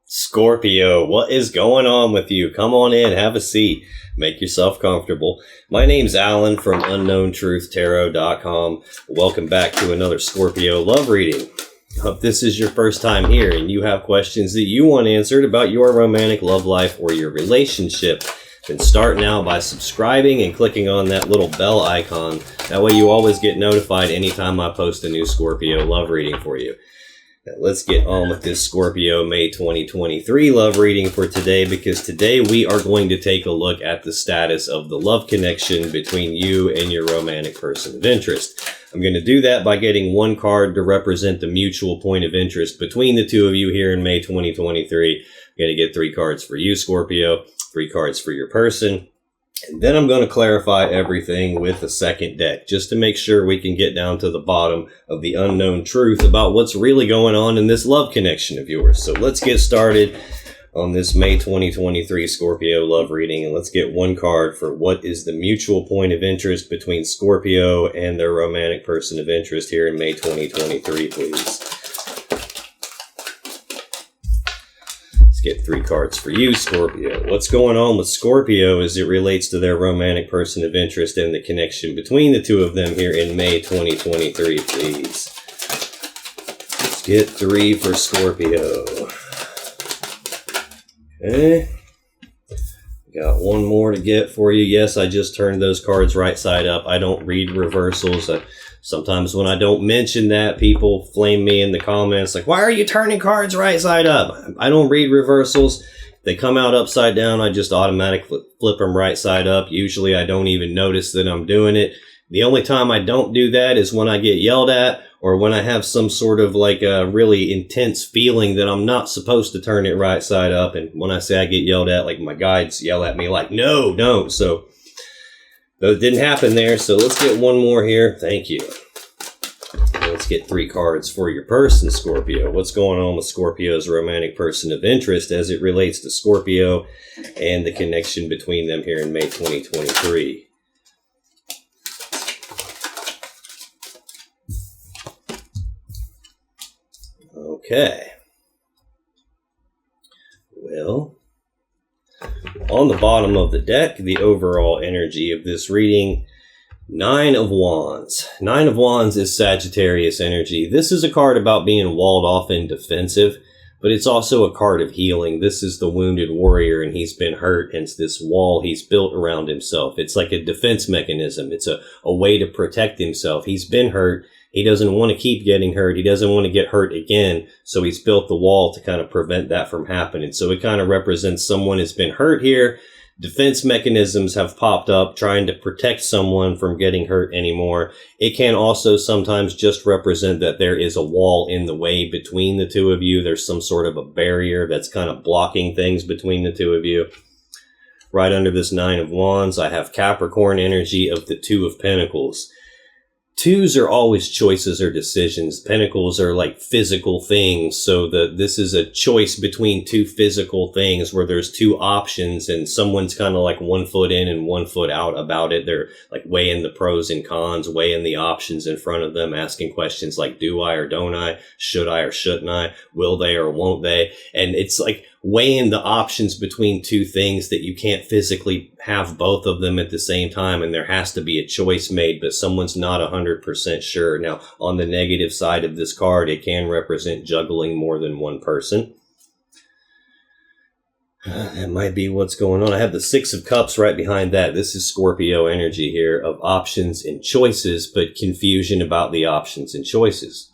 Scorpio, what is going on with you? Come on in, have a seat, make yourself comfortable. My name's Alan from UnknownTruthTarot.com. Welcome back to another Scorpio love reading. If this is your first time here and you have questions that you want answered about your romantic love life or your relationship, then start now by subscribing and clicking on that little bell icon. That way you always get notified anytime I post a new Scorpio love reading for you. Now let's get on with this Scorpio May 2023 love reading for today, because today we are going to take a look at the status of the love connection between you and your romantic person of interest. I'm going to do that by getting one card to represent the mutual point of interest between the two of you here in May 2023. I'm going to get 3 cards for you, Scorpio, 3 cards for your person. And then I'm going to clarify everything with a second deck, just to make sure we can get down to the bottom of the unknown truth about what's really going on in this love connection of yours. So let's get started on this May 2023 Scorpio love reading, and let's get one card for what is the mutual point of interest between Scorpio and their romantic person of interest here in May 2023, please. Get 3 cards for you, Scorpio. What's going on with Scorpio as it relates to their romantic person of interest and the connection between the two of them here in May 2023, please. Let's get 3 for Scorpio. Okay. Got one more to get for you. Yes, I just turned those cards right side up. I don't read reversals. Sometimes when I don't mention that, people flame me in the comments like, why are you turning cards right side up? I don't read reversals. If they come out upside down, I just automatically flip them right side up. Usually I don't even notice that I'm doing it. The only time I don't do that is when I get yelled at, or when I have some sort of like a really intense feeling that I'm not supposed to turn it right side up. And when I say I get yelled at, like my guides yell at me like, no, don't. So it didn't happen there. So let's get one more here. Thank you. Let's get 3 cards for your person, Scorpio. What's going on with Scorpio's romantic person of interest as it relates to Scorpio and the connection between them here in May 2023? Okay. Well, on the bottom of the deck, the overall energy of this reading, 9 of Wands. 9 of Wands is Sagittarius energy. This is a card about being walled off and defensive, but it's also a card of healing. This is the wounded warrior, and he's been hurt, and it's this wall he's built around himself. It's like a defense mechanism. It's a way to protect himself. He's been hurt. He doesn't want to keep getting hurt. He doesn't want to get hurt again. So he's built the wall to kind of prevent that from happening. So it kind of represents someone has been hurt here. Defense mechanisms have popped up trying to protect someone from getting hurt anymore. It can also sometimes just represent that there is a wall in the way between the two of you. There's some sort of a barrier that's kind of blocking things between the two of you. Right under this 9 of Wands, I have Capricorn energy of the 2 of Pentacles. 2s are always choices or decisions. Pentacles are like physical things. So this is a choice between 2 physical things where there's 2 options, and someone's kind of like 1 foot in and 1 foot out about it. They're like weighing the pros and cons, weighing the options in front of them, asking questions like, do I or don't I? Should I or shouldn't I? Will they or won't they? And it's like weighing the options between 2 things that you can't physically have both of them at the same time, and there has to be a choice made, but someone's not 100% sure. Now, on the negative side of this card, it can represent juggling more than one person. That might be what's going on. I have the 6 of Cups right behind that. This is Scorpio energy here of options and choices, but confusion about the options and choices.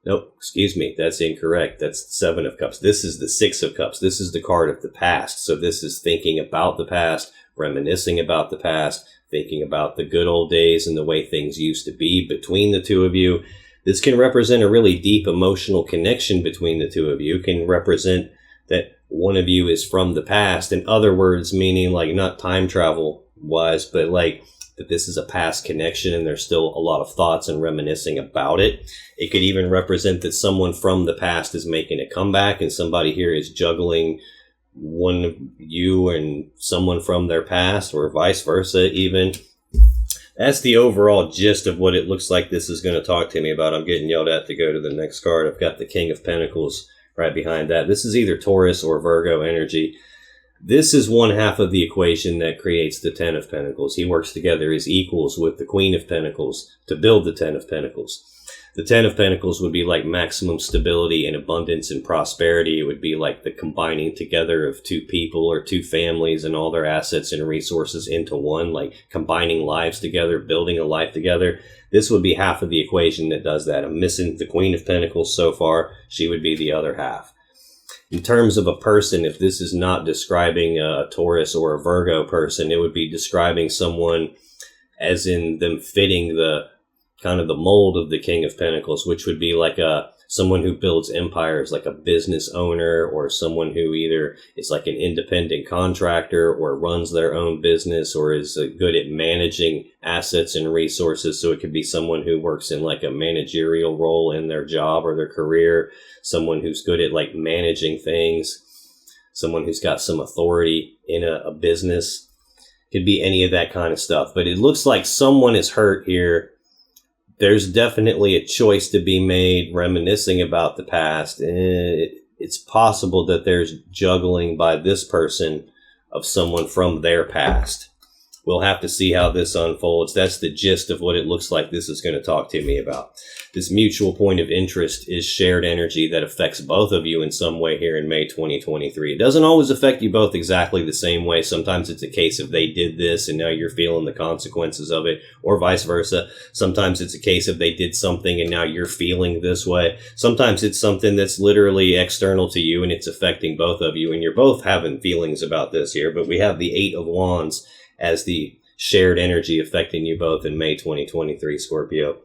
Nope, excuse me, that's incorrect. That's the 7 of Cups. This is the 6 of Cups. This is the card of the past. So this is thinking about the past, reminiscing about the past, thinking about the good old days and the way things used to be between the two of you. This can represent a really deep emotional connection between the two of you. It can represent that one of you is from the past. In other words, meaning like not time travel wise, but like that this is a past connection and there's still a lot of thoughts and reminiscing about it. It could even represent that someone from the past is making a comeback and somebody here is juggling one of you and someone from their past, or vice versa even. That's the overall gist of what it looks like this is going to talk to me about. I'm getting yelled at to go to the next card. I've got the King of Pentacles right behind that. This is either Taurus or Virgo energy. This is one half of the equation that creates the Ten of Pentacles. He works together as equals with the Queen of Pentacles to build the Ten of Pentacles. The Ten of Pentacles would be like maximum stability and abundance and prosperity. It would be like the combining together of two people or two families and all their assets and resources into one, like combining lives together, building a life together. This would be half of the equation that does that. I'm missing the Queen of Pentacles so far. She would be the other half. In terms of a person, if this is not describing a Taurus or a Virgo person, it would be describing someone as in them fitting the kind of the mold of the King of Pentacles, which would be like someone who builds empires, like a business owner, or someone who either is like an independent contractor or runs their own business or is good at managing assets and resources. So it could be someone who works in like a managerial role in their job or their career, someone who's good at like managing things, someone who's got some authority in a business. Could be any of that kind of stuff. But it looks like someone is hurt here. There's definitely a choice to be made reminiscing about the past. It's possible that there's juggling by this person of someone from their past. We'll have to see how this unfolds. That's the gist of what it looks like this is going to talk to me about. This mutual point of interest is shared energy that affects both of you in some way here in May 2023. It doesn't always affect you both exactly the same way. Sometimes it's a case of they did this and now you're feeling the consequences of it, or vice versa. Sometimes it's a case of they did something and now you're feeling this way. Sometimes it's something that's literally external to you and it's affecting both of you and you're both having feelings about this here. But we have the Eight of Wands as the shared energy affecting you both in May 2023, Scorpio.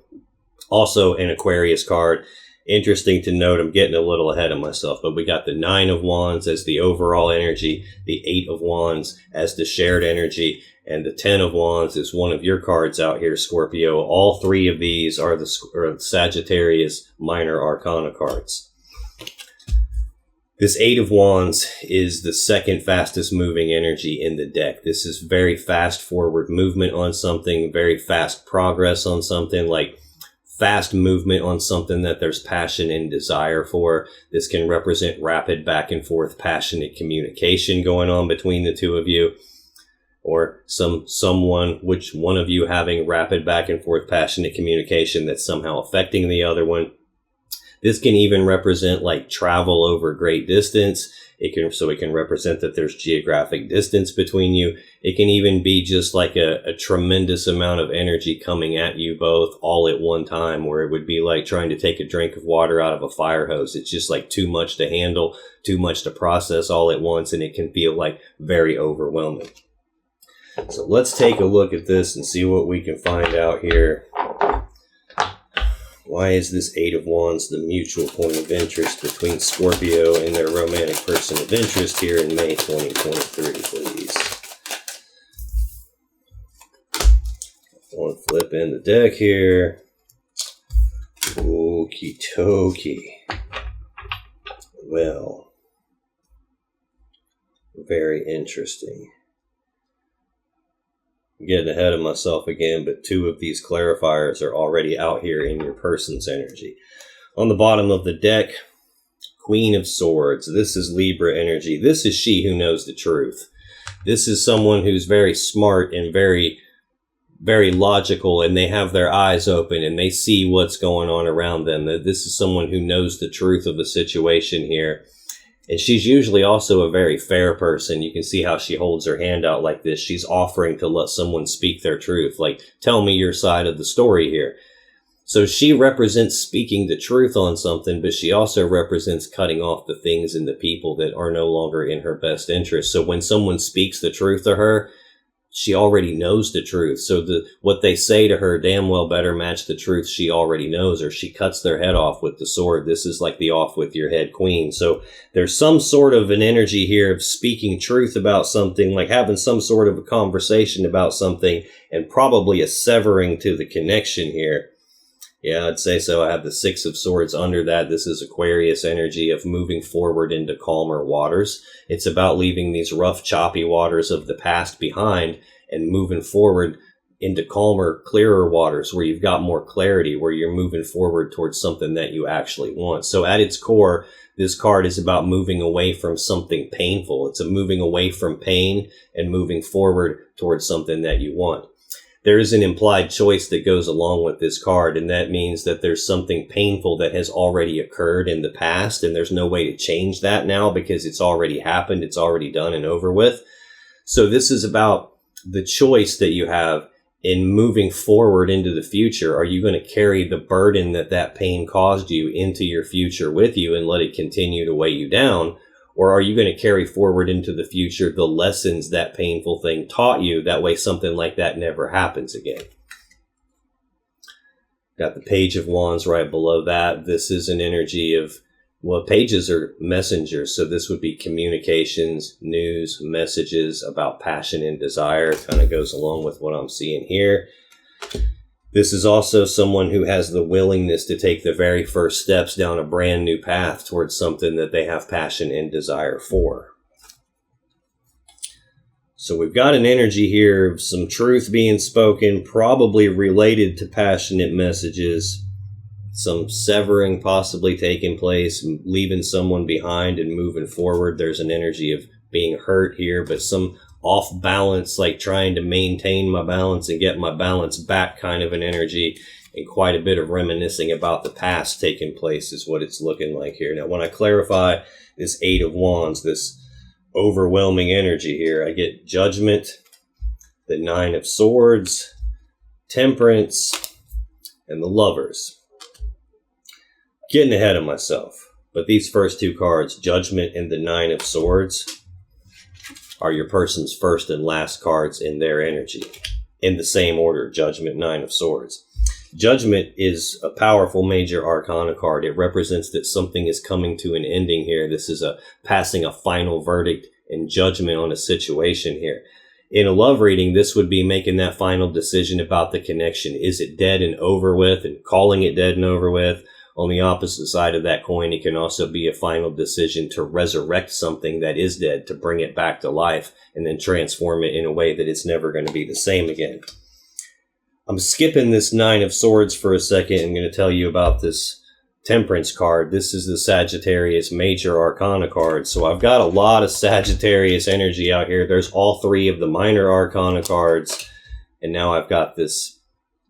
Also an Aquarius card. Interesting to note, I'm getting a little ahead of myself, but we got the Nine of Wands as the overall energy, the Eight of Wands as the shared energy, and the Ten of Wands is one of your cards out here, Scorpio. All three of these are the Sagittarius minor arcana cards. This Eight of Wands is the second fastest moving energy in the deck. This is very fast forward movement on something, very fast progress on something, like fast movement on something that there's passion and desire for. This can represent rapid back and forth passionate communication going on between the two of you, or someone, which one of you having rapid back and forth passionate communication that's somehow affecting the other one. This can even represent like travel over great distance. It can represent that there's geographic distance between you. It can even be just like a tremendous amount of energy coming at you both all at one time, where it would be like trying to take a drink of water out of a fire hose. It's just like too much to handle, too much to process all at once, and it can feel like very overwhelming. So let's take a look at this and see what we can find out here. Why is this Eight of Wands the mutual point of interest between Scorpio and their romantic person of interest here in May 2023, please? One flip in the deck here. Okie dokie. Well, very interesting. I'm getting ahead of myself again, but two of these clarifiers are already out here in your person's energy. On the bottom of the deck, Queen of Swords. This is Libra energy. This is she who knows the truth. This is someone who's very smart and very, very logical, and they have their eyes open and they see what's going on around them. This is someone who knows the truth of the situation here. And she's usually also a very fair person. You can see how she holds her hand out like this. She's offering to let someone speak their truth. Like, tell me your side of the story here. So she represents speaking the truth on something, but she also represents cutting off the things and the people that are no longer in her best interest. So when someone speaks the truth to her, she already knows the truth. So what they say to her damn well better match the truth she already knows, or she cuts their head off with the sword. This is like the off with your head queen. So there's some sort of an energy here of speaking truth about something, like having some sort of a conversation about something, and probably a severing to the connection here. Yeah, I'd say so. I have the Six of Swords under that. This is Aquarius energy of moving forward into calmer waters. It's about leaving these rough, choppy waters of the past behind and moving forward into calmer, clearer waters where you've got more clarity, where you're moving forward towards something that you actually want. So at its core, This card is about moving away from something painful. It's a moving away from pain and moving forward towards something that you want. There is an implied choice that goes along with this card, and that means that there's something painful that has already occurred in the past, and there's no way to change that now because it's already happened, it's already done and over with. So this is about the choice that you have in moving forward into the future. Are you going to carry the burden that pain caused you into your future with you and let it continue to weigh you down? Or are you going to carry forward into the future the lessons that painful thing taught you? That way something like that never happens again. Got the Page of Wands right below that. This is an energy of, well, pages are messengers. So this would be communications, news, messages about passion and desire. It kind of goes along with what I'm seeing here. This is also someone who has the willingness to take the very first steps down a brand new path towards something that they have passion and desire for. So we've got an energy here of some truth being spoken, probably related to passionate messages, some severing possibly taking place, leaving someone behind and moving forward. There's an energy of being hurt here, but some off balance, like trying to maintain my balance and get my balance back kind of an energy, and quite a bit of reminiscing about the past taking place is what it's looking like here. Now, when I clarify this Eight of Wands, this overwhelming energy here, I get Judgment, the Nine of Swords, Temperance, and the Lovers. Getting ahead of myself, but these first two cards, Judgment and the Nine of Swords, are your person's first and last cards in their energy, in the same order, Judgment, Nine of Swords. Judgment is a powerful major arcana card. It represents that something is coming to an ending here. This is a passing a final verdict and judgment on a situation here. In a love reading, this would be making that final decision about the connection. Is it dead and over with, and calling it dead and over with? On the opposite side of that coin, it can also be a final decision to resurrect something that is dead, to bring it back to life, and then transform it in a way that it's never going to be the same again. I'm skipping this Nine of Swords for a second. I'm going to tell you about this Temperance card. This is the Sagittarius Major Arcana card. So I've got a lot of Sagittarius energy out here. There's all three of the Minor Arcana cards. And now I've got this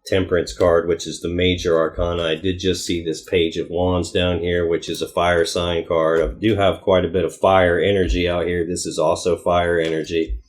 Temperance card, which is the Major Arcana. I did just see this Page of Wands down here, which is a fire sign card. I do have quite a bit of fire energy out here. This is also fire energy.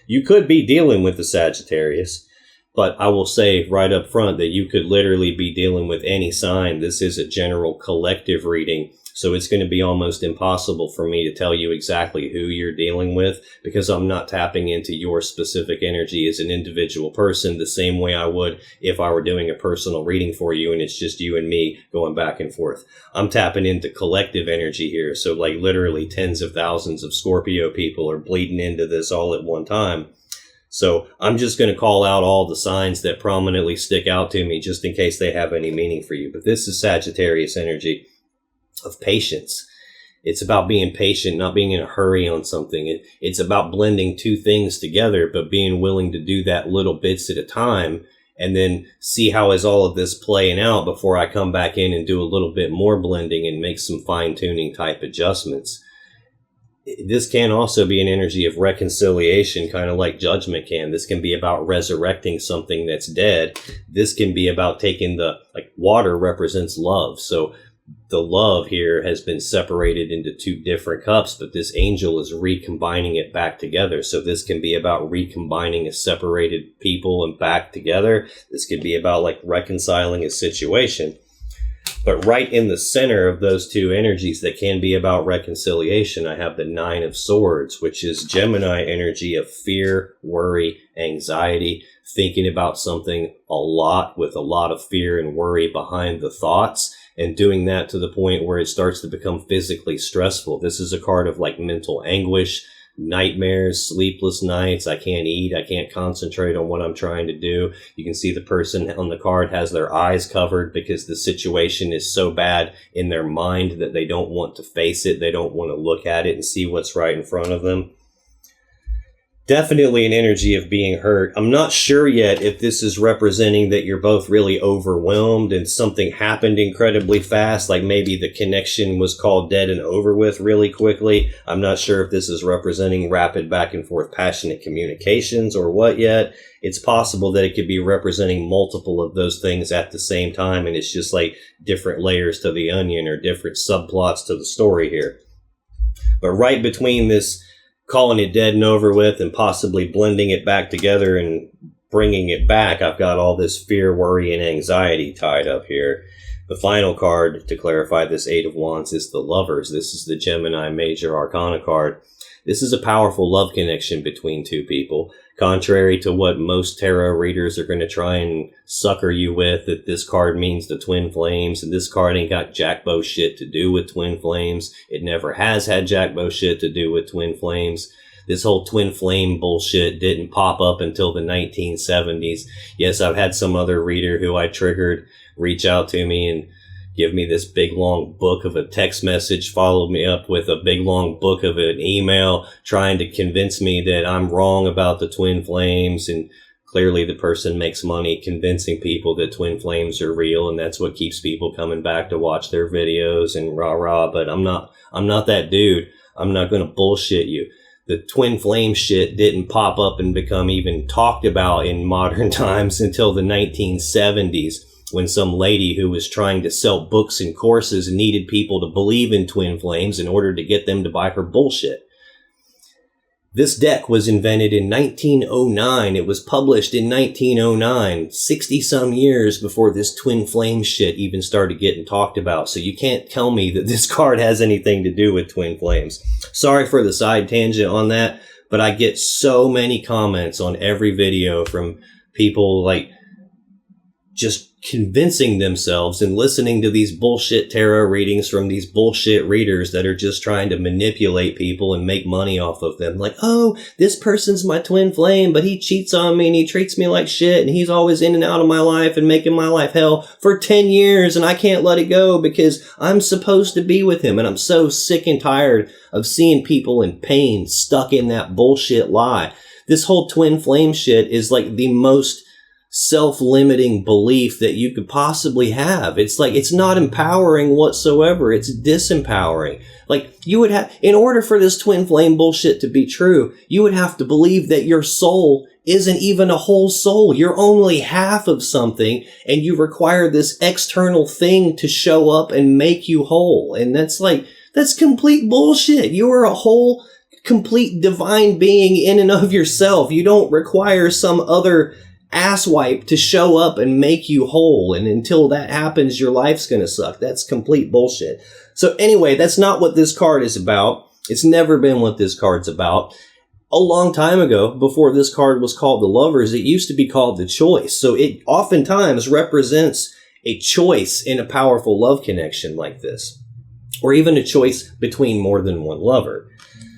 You could be dealing with the Sagittarius, but I will say right up front that you could literally be dealing with any sign. This is a general collective reading, so it's going to be almost impossible for me to tell you exactly who you're dealing with, because I'm not tapping into your specific energy as an individual person the same way I would if I were doing a personal reading for you and it's just you and me going back and forth. I'm tapping into collective energy here, so like literally tens of thousands of Scorpio people are bleeding into this all at one time. So I'm just going to call out all the signs that prominently stick out to me just in case they have any meaning for you. But this is Sagittarius energy of patience. It's about being patient, not being in a hurry on something. It's about blending two things together, but being willing to do that little bits at a time and then see how is all of this playing out before I come back in and do a little bit more blending and make some fine-tuning type adjustments. This can also be an energy of reconciliation, kind of like Judgment can. This can be about resurrecting something that's dead. This can be about taking like water represents love. So the love here has been separated into two different cups, but this angel is recombining it back together. So this can be about recombining a separated people and back together. This could be about like reconciling a situation. But right in the center of those two energies that can be about reconciliation, I have the Nine of Swords, which is Gemini energy of fear, worry, anxiety, thinking about something a lot with a lot of fear and worry behind the thoughts, and doing that to the point where it starts to become physically stressful. This is a card of like mental anguish, nightmares, sleepless nights. I can't eat. I can't concentrate on what I'm trying to do. You can see the person on the card has their eyes covered because the situation is so bad in their mind that they don't want to face it. They don't want to look at it and see what's right in front of them. Definitely an energy of being hurt. I'm not sure yet if this is representing that you're both really overwhelmed and something happened incredibly fast, like maybe the connection was called dead and over with really quickly. I'm not sure if this is representing rapid back and forth passionate communications or what yet. It's possible that it could be representing multiple of those things at the same time, and it's just like different layers to the onion or different subplots to the story here. But right between this calling it dead and over with and possibly blending it back together and bringing it back, I've got all this fear, worry, and anxiety tied up here. The final card to clarify this Eight of Wands is the Lovers. This is the Gemini Major Arcana card. This is a powerful love connection between two people. Contrary to what most tarot readers are going to try and sucker you with, that this card means the twin flames, and this card ain't got jackbow shit to do with twin flames. It never has had jackbow shit to do with twin flames. This whole twin flame bullshit didn't pop up until the 1970s. Yes, I've had some other reader who I triggered reach out to me and give me this big long book of a text message, followed me up with a big long book of an email trying to convince me that I'm wrong about the twin flames. And clearly the person makes money convincing people that twin flames are real, and that's what keeps people coming back to watch their videos and rah rah. But I'm not that dude. I'm not going to bullshit you. The twin flame shit didn't pop up and become even talked about in modern times until the 1970s. When some lady who was trying to sell books and courses needed people to believe in twin flames in order to get them to buy her bullshit. This deck was invented in 1909. It was published in 1909, 60-some years before this twin flame shit even started getting talked about. So you can't tell me that this card has anything to do with twin flames. Sorry for the side tangent on that, but I get so many comments on every video from people like just convincing themselves and listening to these bullshit tarot readings from these bullshit readers that are just trying to manipulate people and make money off of them. Like, oh, this person's my twin flame, but he cheats on me and he treats me like shit and he's always in and out of my life and making my life hell for 10 years and I can't let it go because I'm supposed to be with him. And I'm so sick and tired of seeing people in pain stuck in that bullshit lie. This whole twin flame shit is like the most self-limiting belief that you could possibly have. It's like, it's not empowering whatsoever. It's disempowering. Like, you would have, in order for this twin flame bullshit to be true, you would have to believe that your soul isn't even a whole soul. You're only half of something, and you require this external thing to show up and make you whole. And that's like, that's complete bullshit. You are a whole, complete divine being in and of yourself. You don't require some other asswipe to show up and make you whole, and until that happens your life's gonna suck. That's complete bullshit. So anyway, that's not what this card is about. It's never been what this card's about. A long time ago, before this card was called the Lovers, it used to be called the Choice. So it oftentimes represents a choice in a powerful love connection like this, or even a choice between more than one lover.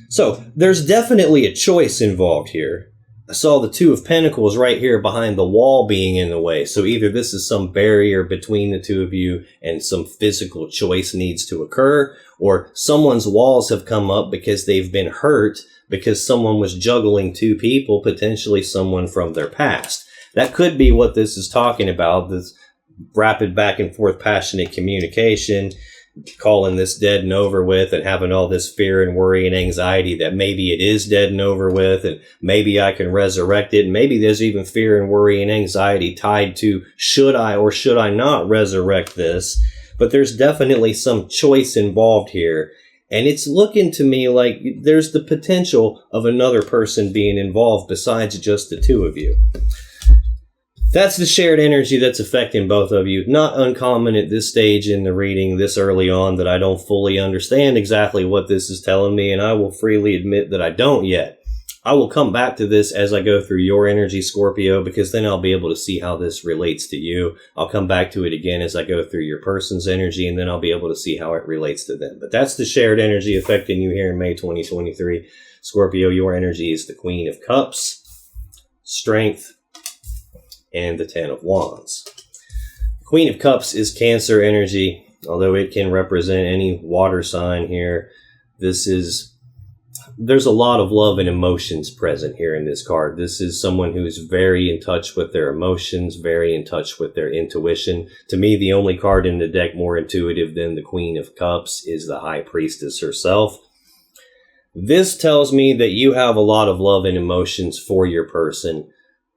So there's definitely a choice involved here. I saw the Two of Pentacles right here behind the wall being in the way. So either this is some barrier between the two of you and some physical choice needs to occur, or someone's walls have come up because they've been hurt because someone was juggling two people, potentially someone from their past. That could be what this is talking about, this rapid back and forth passionate communication, calling this dead and over with and having all this fear and worry and anxiety that maybe it is dead and over with and maybe I can resurrect it. And maybe there's even fear and worry and anxiety tied to should I or should I not resurrect this? But there's definitely some choice involved here. And it's looking to me like there's the potential of another person being involved besides just the two of you. That's the shared energy that's affecting both of you. Not uncommon at this stage in the reading, this early on, that I don't fully understand exactly what this is telling me, and I will freely admit that I don't yet. I will come back to this as I go through your energy, Scorpio, because then I'll be able to see how this relates to you. I'll come back to it again as I go through your person's energy, and then I'll be able to see how it relates to them. But that's the shared energy affecting you here in May 2023. Scorpio, your energy is the Queen of Cups, Strength, and the Ten of Wands. Queen of Cups is Cancer energy, although it can represent any water sign here. This is there's a lot of love and emotions present here in this card. This is someone who's very in touch with their emotions, very in touch with their intuition. To me, the only card in the deck more intuitive than the Queen of Cups is the High Priestess herself. This tells me that you have a lot of love and emotions for your person.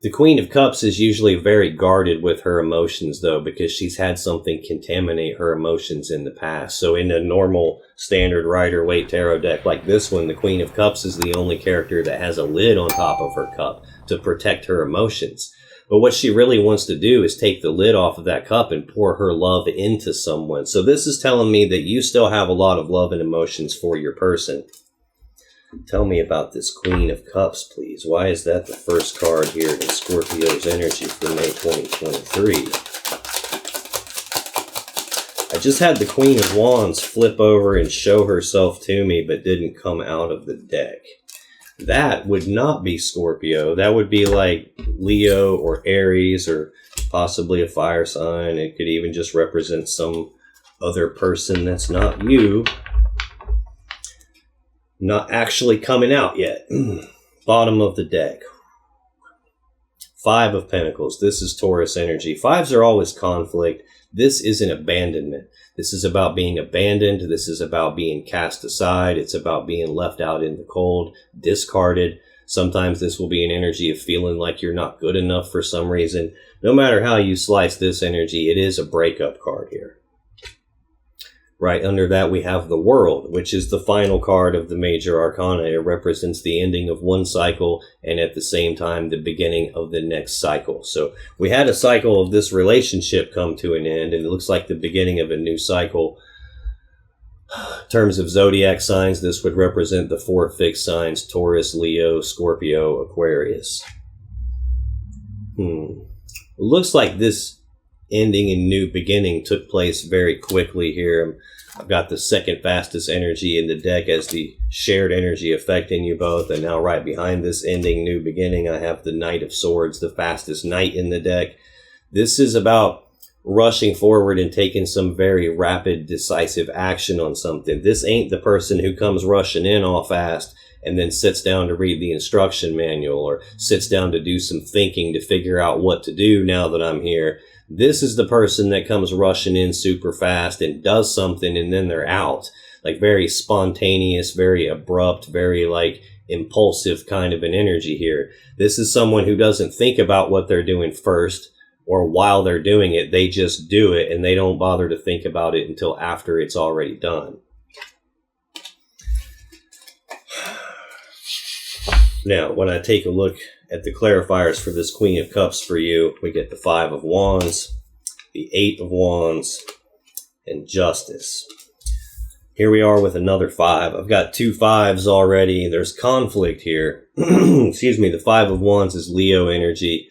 The Queen of Cups is usually very guarded with her emotions, though, because she's had something contaminate her emotions in the past. So in a normal standard Rider-Waite tarot deck like this one, the Queen of Cups is the only character that has a lid on top of her cup to protect her emotions. But what she really wants to do is take the lid off of that cup and pour her love into someone. So this is telling me that you still have a lot of love and emotions for your person. Tell me about this Queen of Cups, please. Why is that the first card here in Scorpio's energy for May 2023? I just had the Queen of Wands flip over and show herself to me, but didn't come out of the deck. That would not be Scorpio. That would be like Leo or Aries or possibly a fire sign. It could even just represent some other person that's not you. Not actually coming out yet. Bottom of the deck. 5 of Pentacles. This is Taurus energy. 5s are always conflict. This is an abandonment. This is about being abandoned. This is about being cast aside. It's about being left out in the cold, discarded. Sometimes this will be an energy of feeling like you're not good enough for some reason. No matter how you slice this energy, it is a breakup card here. Right under that, we have the World, which is the final card of the major arcana. It represents the ending of one cycle and at the same time, the beginning of the next cycle. So we had a cycle of this relationship come to an end, and it looks like the beginning of a new cycle. In terms of zodiac signs, this would represent the 4 fixed signs: Taurus, Leo, Scorpio, Aquarius. It looks like this ending and new beginning took place very quickly here. I've got the second fastest energy in the deck as the shared energy affecting you both. And now right behind this ending, new beginning, I have the Knight of Swords, the fastest knight in the deck. This is about rushing forward and taking some very rapid, decisive action on something. This ain't the person who comes rushing in all fast and then sits down to read the instruction manual or sits down to do some thinking to figure out what to do now that I'm here. This is the person that comes rushing in super fast and does something and then they're out. Like very spontaneous, very abrupt, very like impulsive kind of an energy here. This is someone who doesn't think about what they're doing first or while they're doing it. They just do it and they don't bother to think about it until after it's already done. Now, when I take a look at the clarifiers for this Queen of Cups for you, we get the 5 of Wands, the 8 of Wands, and Justice. Here we are with another 5. I've got 2 5s already. There's conflict here. Excuse me. The 5 of Wands is Leo energy.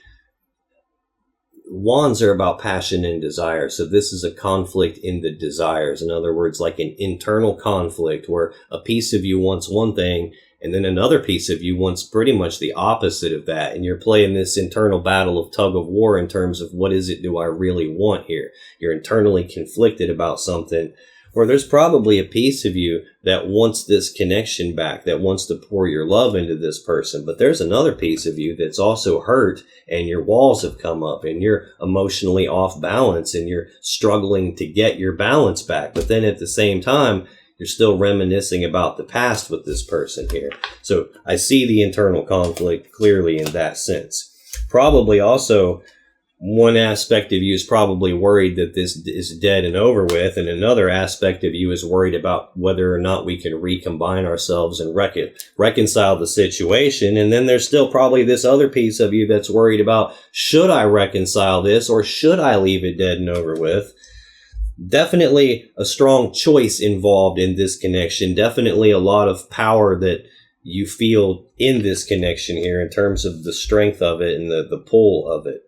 Wands are about passion and desire. So this is a conflict in the desires. In other words, like an internal conflict where a piece of you wants one thing and then another piece of you wants pretty much the opposite of that. And you're playing this internal battle of tug of war in terms of what is it do I really want here? You're internally conflicted about something, or there's probably a piece of you that wants this connection back, that wants to pour your love into this person. But there's another piece of you that's also hurt and your walls have come up and you're emotionally off balance and you're struggling to get your balance back. But then at the same time, you're still reminiscing about the past with this person here. So I see the internal conflict clearly in that sense. Probably also one aspect of you is probably worried that this is dead and over with. And another aspect of you is worried about whether or not we can recombine ourselves and reconcile the situation. And then there's still probably this other piece of you that's worried about, should I reconcile this or should I leave it dead and over with? Definitely a strong choice involved in this connection. Definitely a lot of power that you feel in this connection here in terms of the strength of it and the pull of it.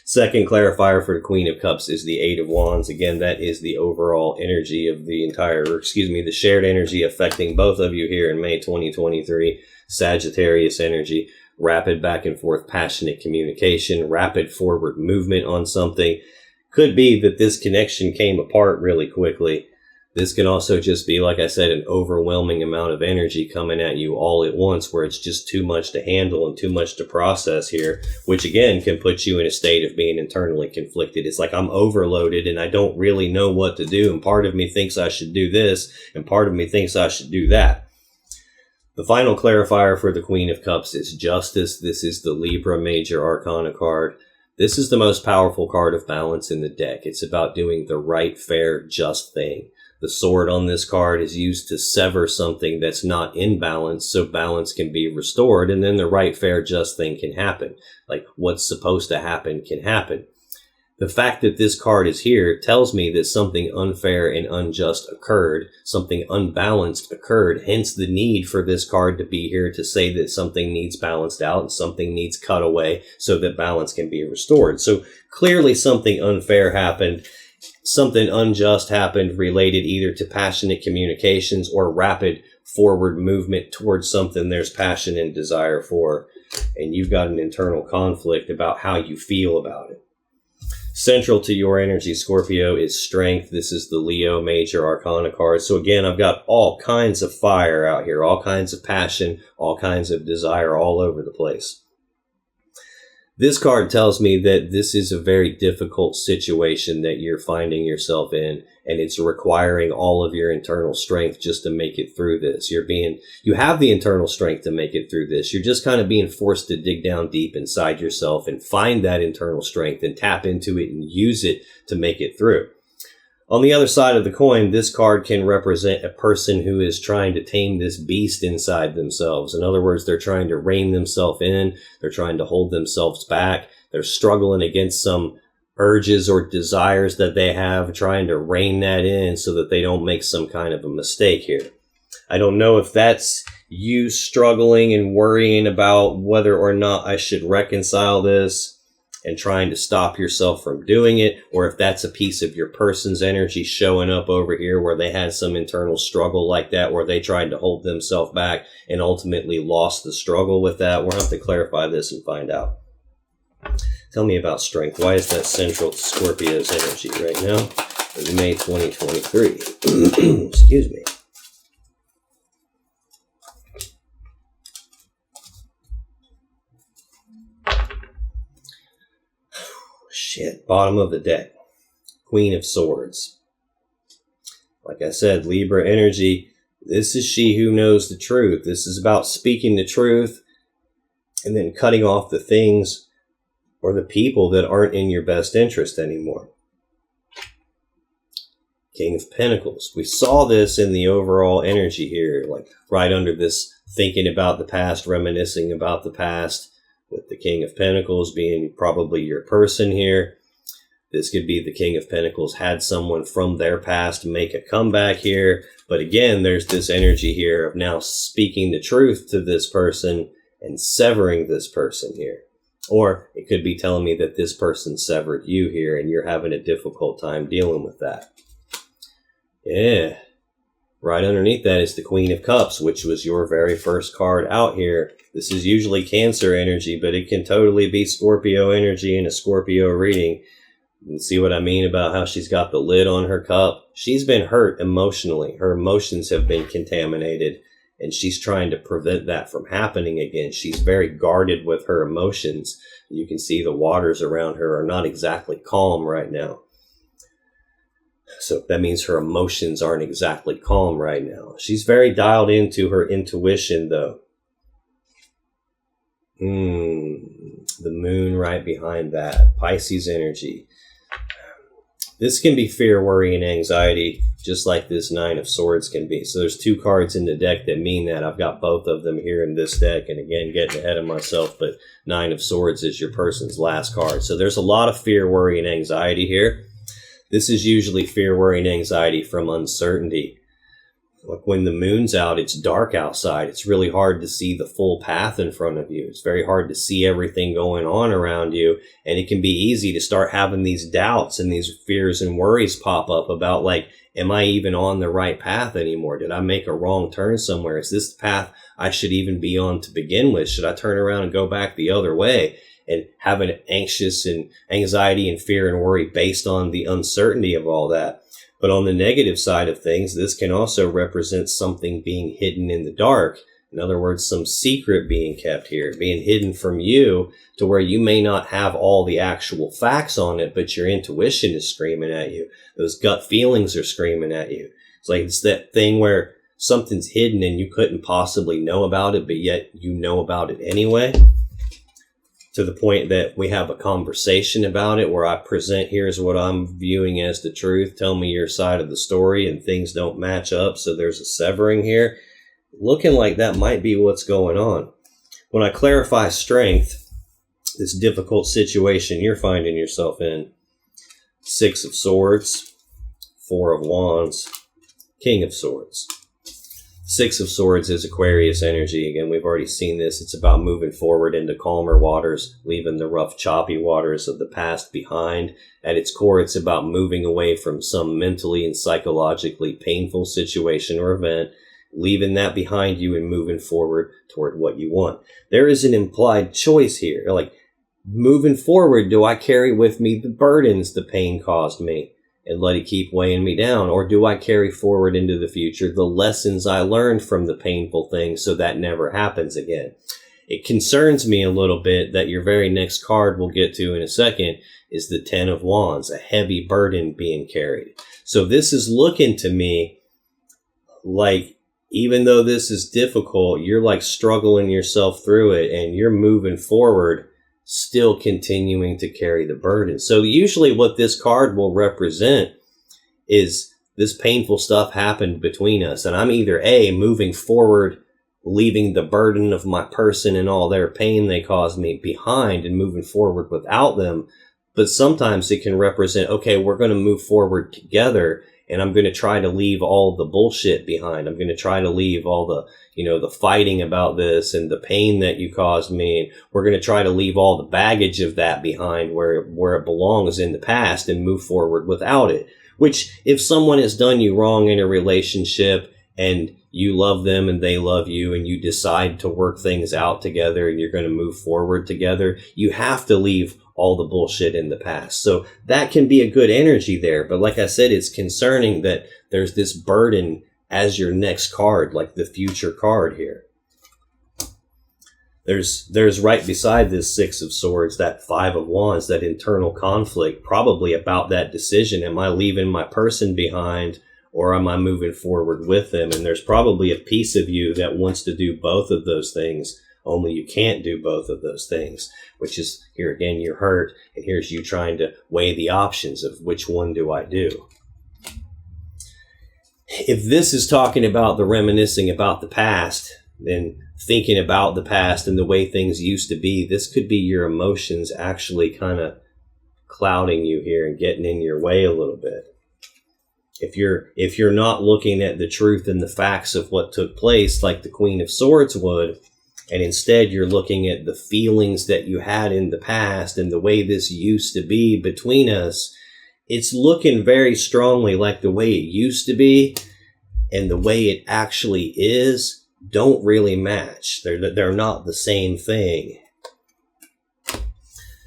Second clarifier for the Queen of Cups is the 8 of Wands. Again, that is the overall energy of the the shared energy affecting both of you here in May 2023. Sagittarius energy, rapid back and forth, passionate communication, rapid forward movement on something. Could be that this connection came apart really quickly. This can also just be, like I said, an overwhelming amount of energy coming at you all at once, where it's just too much to handle and too much to process here, which again can put you in a state of being internally conflicted. It's like I'm overloaded and I don't really know what to do. And part of me thinks I should do this and part of me thinks I should do that. The final clarifier for the Queen of Cups is Justice. This is the Libra Major Arcana card. This is the most powerful card of balance in the deck. It's about doing the right, fair, just thing. The sword on this card is used to sever something that's not in balance so balance can be restored, and then the right, fair, just thing can happen. Like what's supposed to happen can happen. The fact that this card is here tells me that something unfair and unjust occurred, something unbalanced occurred, hence the need for this card to be here to say that something needs balanced out and something needs cut away so that balance can be restored. So clearly something unfair happened. Something unjust happened related either to passionate communications or rapid forward movement towards something there's passion and desire for, and you've got an internal conflict about how you feel about it. Central to your energy, Scorpio, is Strength. This is the Leo Major Arcana card. So again, I've got all kinds of fire out here, all kinds of passion, all kinds of desire all over the place. This card tells me that this is a very difficult situation that you're finding yourself in, and it's requiring all of your internal strength just to make it through this. You have the internal strength to make it through this. You're just kind of being forced to dig down deep inside yourself and find that internal strength and tap into it and use it to make it through. On the other side of the coin, this card can represent a person who is trying to tame this beast inside themselves. In other words, they're trying to rein themselves in. They're trying to hold themselves back. They're struggling against some urges or desires that they have, trying to rein that in so that they don't make some kind of a mistake here. I don't know if that's you struggling and worrying about whether or not I should reconcile this and trying to stop yourself from doing it, or if that's a piece of your person's energy showing up over here where they had some internal struggle like that, where they tried to hold themselves back and ultimately lost the struggle with that. We'll have to clarify this and find out. Tell me about Strength. Why is that central to Scorpio's energy right now in May 2023? Excuse me. Shit, bottom of the deck. Queen of Swords. Like I said, Libra energy. This is she who knows the truth. This is about speaking the truth and then cutting off the things or the people that aren't in your best interest anymore. King of Pentacles. We saw this in the overall energy here, like right under this thinking about the past, reminiscing about the past, with the King of Pentacles being probably your person here. This could be the King of Pentacles had someone from their past make a comeback here. But again, there's this energy here of now speaking the truth to this person and severing this person here. Or it could be telling me that this person severed you here and you're having a difficult time dealing with that. Yeah. Right underneath that is the Queen of Cups, which was your very first card out here. This is usually Cancer energy, but it can totally be Scorpio energy in a Scorpio reading. You see what I mean about how she's got the lid on her cup? She's been hurt emotionally. Her emotions have been contaminated, and she's trying to prevent that from happening again. She's very guarded with her emotions. You can see the waters around her are not exactly calm right now. So that means her emotions aren't exactly calm right now. She's very dialed into her intuition, though. The moon right behind that. Pisces energy. This can be fear, worry, and anxiety, just like this Nine of Swords can be. So there's two cards in the deck that mean that. I've got both of them here in this deck. And again, getting ahead of myself, but Nine of Swords is your person's last card. So there's a lot of fear, worry, and anxiety here. This is usually fear, worry, and anxiety from uncertainty. Like when the moon's out, it's dark outside. It's really hard to see the full path in front of you. It's very hard to see everything going on around you. And it can be easy to start having these doubts and these fears and worries pop up about like, am I even on the right path anymore? Did I make a wrong turn somewhere? Is this the path I should even be on to begin with? Should I turn around and go back the other way? And having anxious and anxiety and fear and worry based on the uncertainty of all that. But on the negative side of things, this can also represent something being hidden in the dark. In other words, some secret being kept here, being hidden from you to where you may not have all the actual facts on it, but your intuition is screaming at you. Those gut feelings are screaming at you. It's that thing where something's hidden and you couldn't possibly know about it, but yet you know about it anyway. To the point that we have a conversation about it where I present, here's what I'm viewing as the truth. Tell me your side of the story, and things don't match up. So there's a severing here. Looking like that might be what's going on. When I clarify strength, this difficult situation you're finding yourself in, 6 of Swords, 4 of Wands, King of Swords. 6 of Swords is Aquarius energy. Again, we've already seen this. It's about moving forward into calmer waters, leaving the rough, choppy waters of the past behind. At its core, it's about moving away from some mentally and psychologically painful situation or event, leaving that behind you and moving forward toward what you want. There is an implied choice here. Like, moving forward, do I carry with me the burdens the pain caused me and let it keep weighing me down? Or do I carry forward into the future the lessons I learned from the painful things so that never happens again? It concerns me a little bit that your very next card we'll get to in a second is the 10 of Wands, a heavy burden being carried. So this is looking to me like, even though this is difficult, you're like struggling yourself through it and you're moving forward, still continuing to carry the burden. So usually what this card will represent is this painful stuff happened between us. And I'm either A, moving forward, leaving the burden of my person and all their pain they caused me behind and moving forward without them. But sometimes it can represent, okay, we're going to move forward together. And I'm going to try to leave all the bullshit behind. I'm going to try to leave all the, the fighting about this and the pain that you caused me. And we're going to try to leave all the baggage of that behind where it belongs in the past and move forward without it. Which, if someone has done you wrong in a relationship and you love them and they love you and you decide to work things out together and you're going to move forward together, you have to leave all the bullshit in the past. So that can be a good energy there. But like I said, it's concerning that there's this burden as your next card, like the future card here. There's right beside this 6 of Swords, that 5 of Wands, that internal conflict, probably about that decision. Am I leaving my person behind or am I moving forward with them? And there's probably a piece of you that wants to do both of those things. Only you can't do both of those things, which is, here again, you're hurt, and here's you trying to weigh the options of which one do I do. If this is talking about the reminiscing about the past, then thinking about the past and the way things used to be, this could be your emotions actually kind of clouding you here and getting in your way a little bit. If you're not looking at the truth and the facts of what took place like the Queen of Swords would, and instead you're looking at the feelings that you had in the past and the way this used to be between us, it's looking very strongly like the way it used to be and the way it actually is don't really match. They're not the same thing.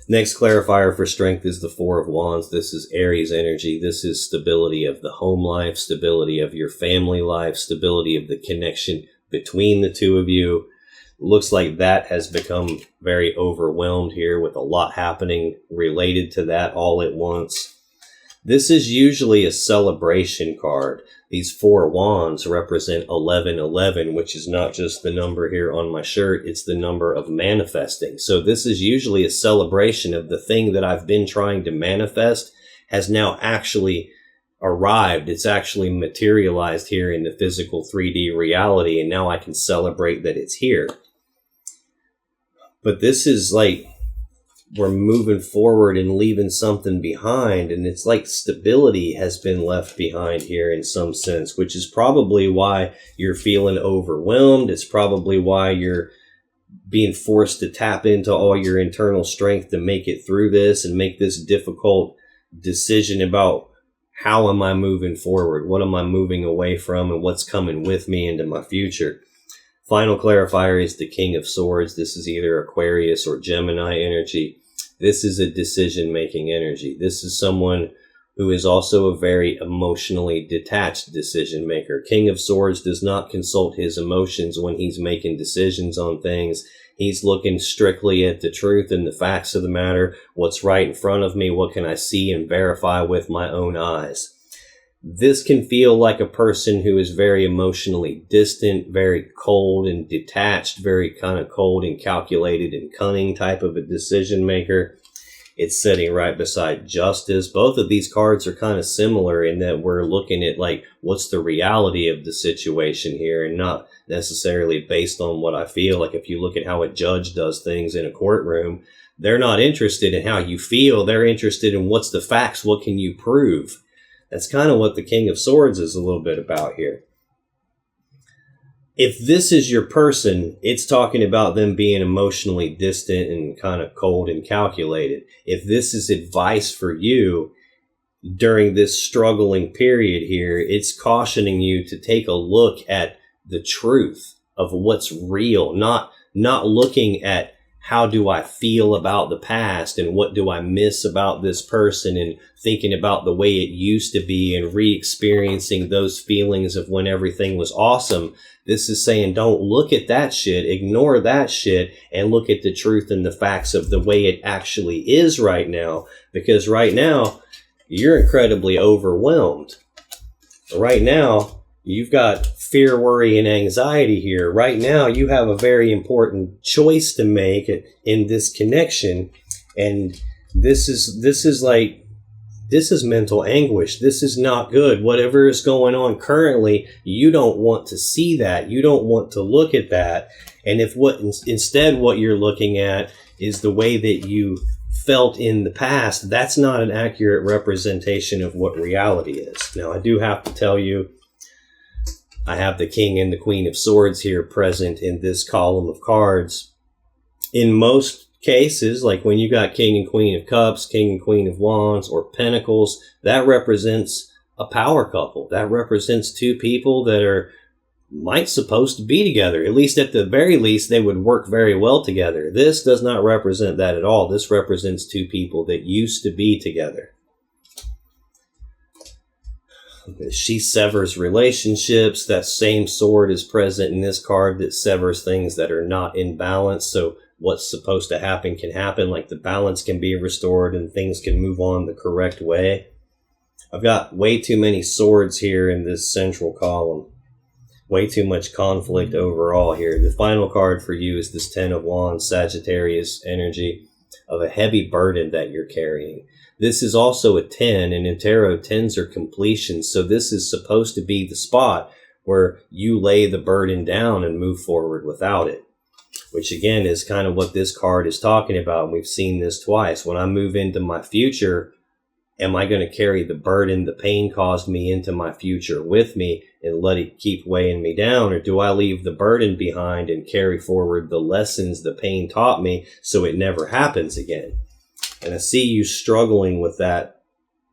Next clarifier for strength is the 4 of Wands. This is Aries energy. This is stability of the home life, stability of your family life, stability of the connection between the two of you. Looks like that has become very overwhelmed here with a lot happening related to that all at once. This is usually a celebration card. These 4 wands represent 1111, which is not just the number here on my shirt, it's the number of manifesting. So this is usually a celebration of the thing that I've been trying to manifest has now actually arrived. It's actually materialized here in the physical 3D reality, and now I can celebrate that it's here. But this is like we're moving forward and leaving something behind, and it's like stability has been left behind here in some sense, which is probably why you're feeling overwhelmed. It's probably why you're being forced to tap into all your internal strength to make it through this and make this difficult decision about how am I moving forward? What am I moving away from, and what's coming with me into my future? Final clarifier is the King of Swords. This is either Aquarius or Gemini energy. This is a decision-making energy. This is someone who is also a very emotionally detached decision maker. King of Swords does not consult his emotions when he's making decisions on things. He's looking strictly at the truth and the facts of the matter, what's right in front of me, what can I see and verify with my own eyes. This can feel like a person who is very emotionally distant, very cold and detached, very kind of cold and calculated and cunning type of a decision maker. It's sitting right beside Justice. Both of these cards are kind of similar in that we're looking at like what's the reality of the situation here and not necessarily based on what I feel. Like if you look at how a judge does things in a courtroom, they're not interested in how you feel. They're interested in what's the facts, what can you prove. That's kind of what the King of Swords is a little bit about here. If this is your person, it's talking about them being emotionally distant and kind of cold and calculated. If this is advice for you during this struggling period here, it's cautioning you to take a look at the truth of what's real, not looking at how do I feel about the past and what do I miss about this person and thinking about the way it used to be and re-experiencing those feelings of when everything was awesome. This is saying don't look at that shit, ignore that shit, and look at the truth and the facts of the way it actually is right now. Because right now, you're incredibly overwhelmed. Right now, you've got fear, worry, and anxiety here. Right now, you have a very important choice to make in this connection. And this is mental anguish. This is not good. Whatever is going on currently, you don't want to see that. You don't want to look at that. And if instead what you're looking at is the way that you felt in the past, that's not an accurate representation of what reality is. Now, I do have to tell you, I have the King and the Queen of Swords here present in this column of cards. In most cases, like when you got King and Queen of Cups, King and Queen of Wands, or Pentacles, that represents a power couple. That represents two people that might supposed to be together. At least at the very least, they would work very well together. This does not represent that at all. This represents two people that used to be together. She severs relationships. That same sword is present in this card that severs things that are not in balance. So what's supposed to happen can happen, like the balance can be restored and things can move on the correct way. I've got way too many swords here in this central column. Way too much conflict overall here. The final card for you is this Ten of Wands, Sagittarius energy of a heavy burden that you're carrying. This is also a 10, and in tarot, 10s are completion. So this is supposed to be the spot where you lay the burden down and move forward without it, which again is kind of what this card is talking about. And we've seen this twice. When I move into my future, am I going to carry the burden the pain caused me into my future with me and let it keep weighing me down? Or do I leave the burden behind and carry forward the lessons the pain taught me so it never happens again? And I see you struggling with that,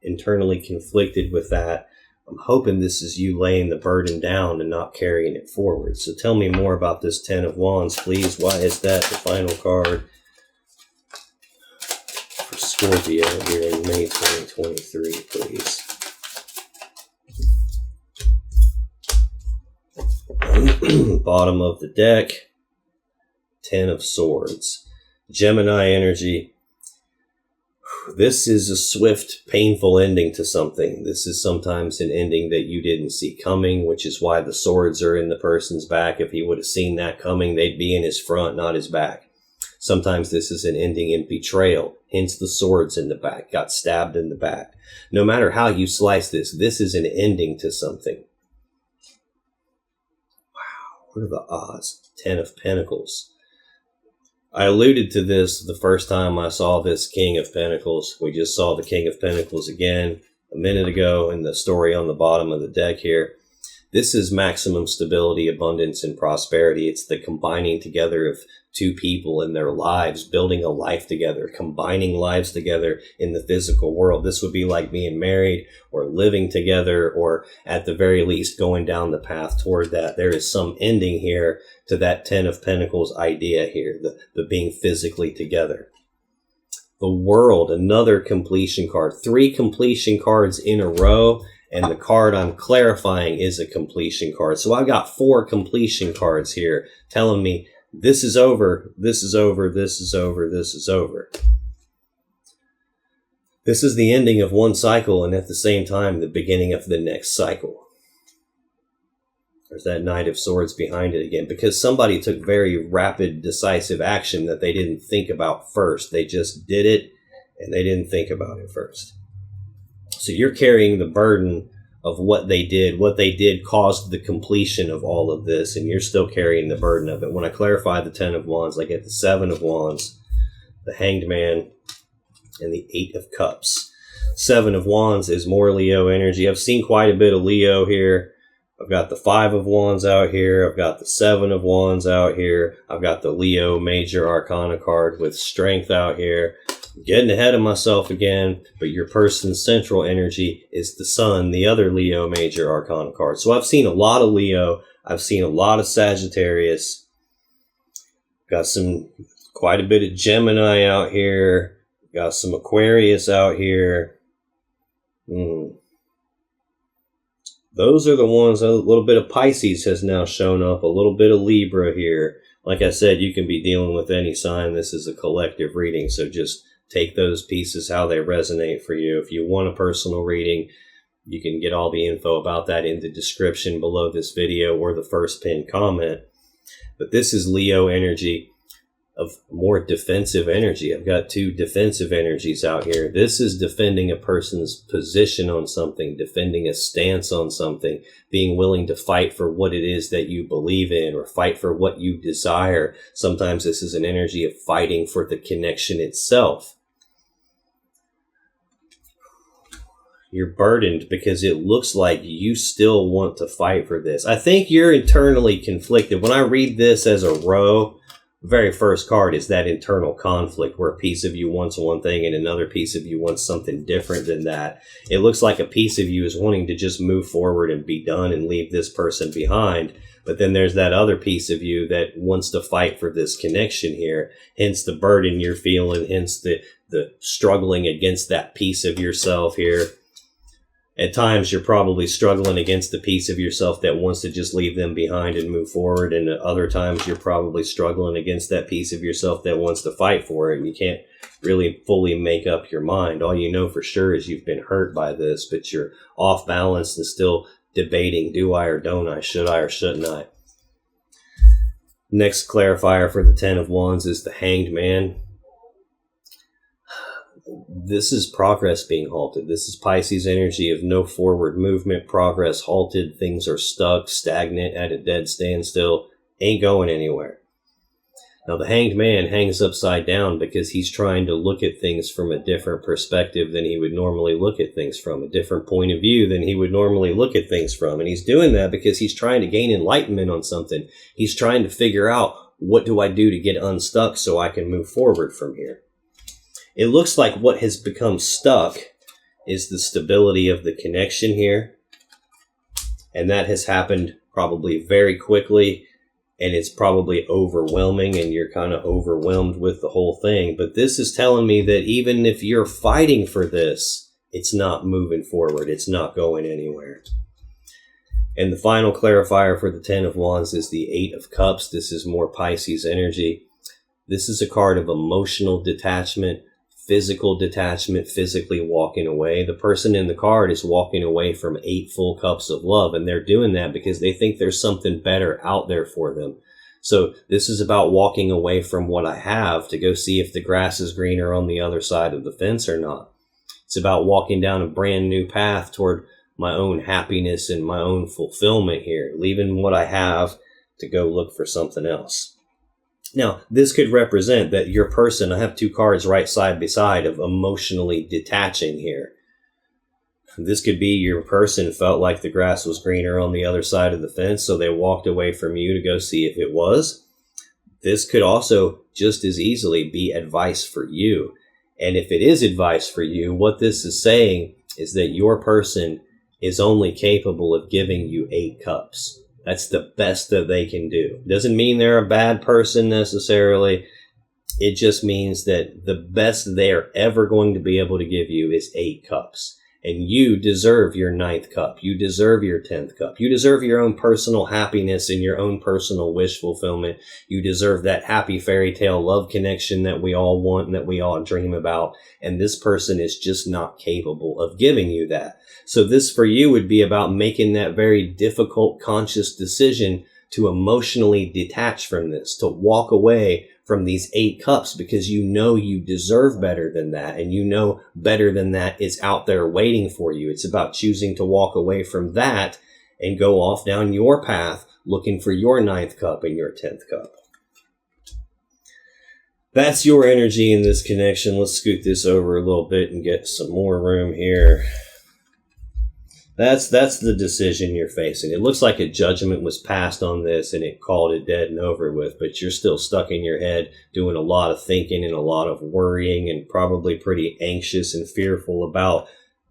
internally conflicted with that. I'm hoping this is you laying the burden down and not carrying it forward. So tell me more about this Ten of Wands, please. Why is that the final card for Scorpio here in May 2023, please? Bottom of the deck, Ten of Swords. Gemini energy. This is a swift, painful ending to something. This is sometimes an ending that you didn't see coming, which is why the swords are in the person's back. If he would have seen that coming, they'd be in his front, not his back. Sometimes this is an ending in betrayal, hence the swords in the back, got stabbed in the back. No matter how you slice this is an ending to something. Wow, what are the odds? 10 of Pentacles. I alluded to this the first time I saw this King of Pentacles. We just saw the King of Pentacles again a minute ago in the story on the bottom of the deck here. This is maximum stability, abundance, and prosperity. It's the combining together of two people in their lives, building a life together, combining lives together in the physical world. This would be like being married or living together, or at the very least going down the path toward that. There is some ending here to that Ten of Pentacles idea here, the being physically together. The World, another completion card. 3 completion cards in a row, and the card I'm clarifying is a completion card. So I've got 4 completion cards here telling me this is over, this is over, this is over, this is over. This is the ending of one cycle, and at the same time, the beginning of the next cycle. There's that Knight of Swords behind it again, because somebody took very rapid, decisive action that they didn't think about first. They just did it, and they didn't think about it first. So you're carrying the burden of what they did. What they did caused the completion of all of this, and you're still carrying the burden of it. When I clarify the 10 of Wands, I get the 7 of Wands, the Hanged Man, and the 8 of Cups. 7 of Wands is more Leo energy. I've seen quite a bit of Leo here. I've got the 5 of Wands out here. I've got the 7 of Wands out here. I've got the Leo Major Arcana card with Strength out here. I'm getting ahead of myself again, but your person's central energy is the Sun, the other Leo Major Arcana card. So I've seen a lot of Leo. I've seen a lot of Sagittarius. Got quite a bit of Gemini out here. Got some Aquarius out here. Those are the ones. A little bit of Pisces has now shown up. A little bit of Libra here. Like I said, you can be dealing with any sign. This is a collective reading, so just take those pieces how they resonate for you. If you want a personal reading, you can get all the info about that in the description below this video or the first pinned comment. But this is Leo energy of more defensive energy. I've got 2 defensive energies out here. This is defending a person's position on something, defending a stance on something, being willing to fight for what it is that you believe in or fight for what you desire. Sometimes this is an energy of fighting for the connection itself. You're burdened because it looks like you still want to fight for this. I think you're internally conflicted. When I read this as a row, the very first card is that internal conflict where a piece of you wants one thing and another piece of you wants something different than that. It looks like a piece of you is wanting to just move forward and be done and leave this person behind. But then there's that other piece of you that wants to fight for this connection here. Hence the burden you're feeling, hence the struggling against that piece of yourself here. At times, you're probably struggling against the piece of yourself that wants to just leave them behind and move forward. And at other times, you're probably struggling against that piece of yourself that wants to fight for it. And you can't really fully make up your mind. All you know for sure is you've been hurt by this, but you're off balance and still debating, do I or don't I, should I or shouldn't I? Next clarifier for the 10 of Wands is the Hanged Man. This is progress being halted. This is Pisces energy of no forward movement, progress halted, things are stuck, stagnant, at a dead standstill, ain't going anywhere. Now the Hanged Man hangs upside down because he's trying to look at things from a different perspective than he would normally look at things from, a different point of view than he would normally look at things from. And he's doing that because he's trying to gain enlightenment on something. He's trying to figure out, what do I do to get unstuck so I can move forward from here? It looks like what has become stuck is the stability of the connection here. And that has happened probably very quickly. And it's probably overwhelming and you're kind of overwhelmed with the whole thing. But this is telling me that even if you're fighting for this, it's not moving forward. It's not going anywhere. And the final clarifier for the 10 of Wands is the 8 of Cups. This is more Pisces energy. This is a card of emotional detachment, physical detachment, physically walking away. The person in the card is walking away from 8 full cups of love, and they're doing that because they think there's something better out there for them. So this is about walking away from what I have to go see if the grass is greener on the other side of the fence or not. It's about walking down a brand new path toward my own happiness and my own fulfillment here, leaving what I have to go look for something else. Now, this could represent that your person, I have 2 cards right side by side of emotionally detaching here. This could be your person felt like the grass was greener on the other side of the fence, so they walked away from you to go see if it was. This could also just as easily be advice for you. And if it is advice for you, what this is saying is that your person is only capable of giving you 8 cups. That's the best that they can do. Doesn't mean they're a bad person necessarily. It just means that the best they're ever going to be able to give you is 8 cups. And you deserve your 9th cup. You deserve your 10th cup. You deserve your own personal happiness and your own personal wish fulfillment. You deserve that happy fairy tale love connection that we all want and that we all dream about. And this person is just not capable of giving you that. So this for you would be about making that very difficult conscious decision to emotionally detach from this, to walk away from these 8 cups, because you know you deserve better than that, and you know better than that is out there waiting for you. It's about choosing to walk away from that and go off down your path looking for your 9th cup and your 10th cup. That's your energy in this connection. Let's scoot this over a little bit and get some more room here. That's the decision you're facing. It looks like a judgment was passed on this and it called it dead and over with, but you're still stuck in your head doing a lot of thinking and a lot of worrying and probably pretty anxious and fearful about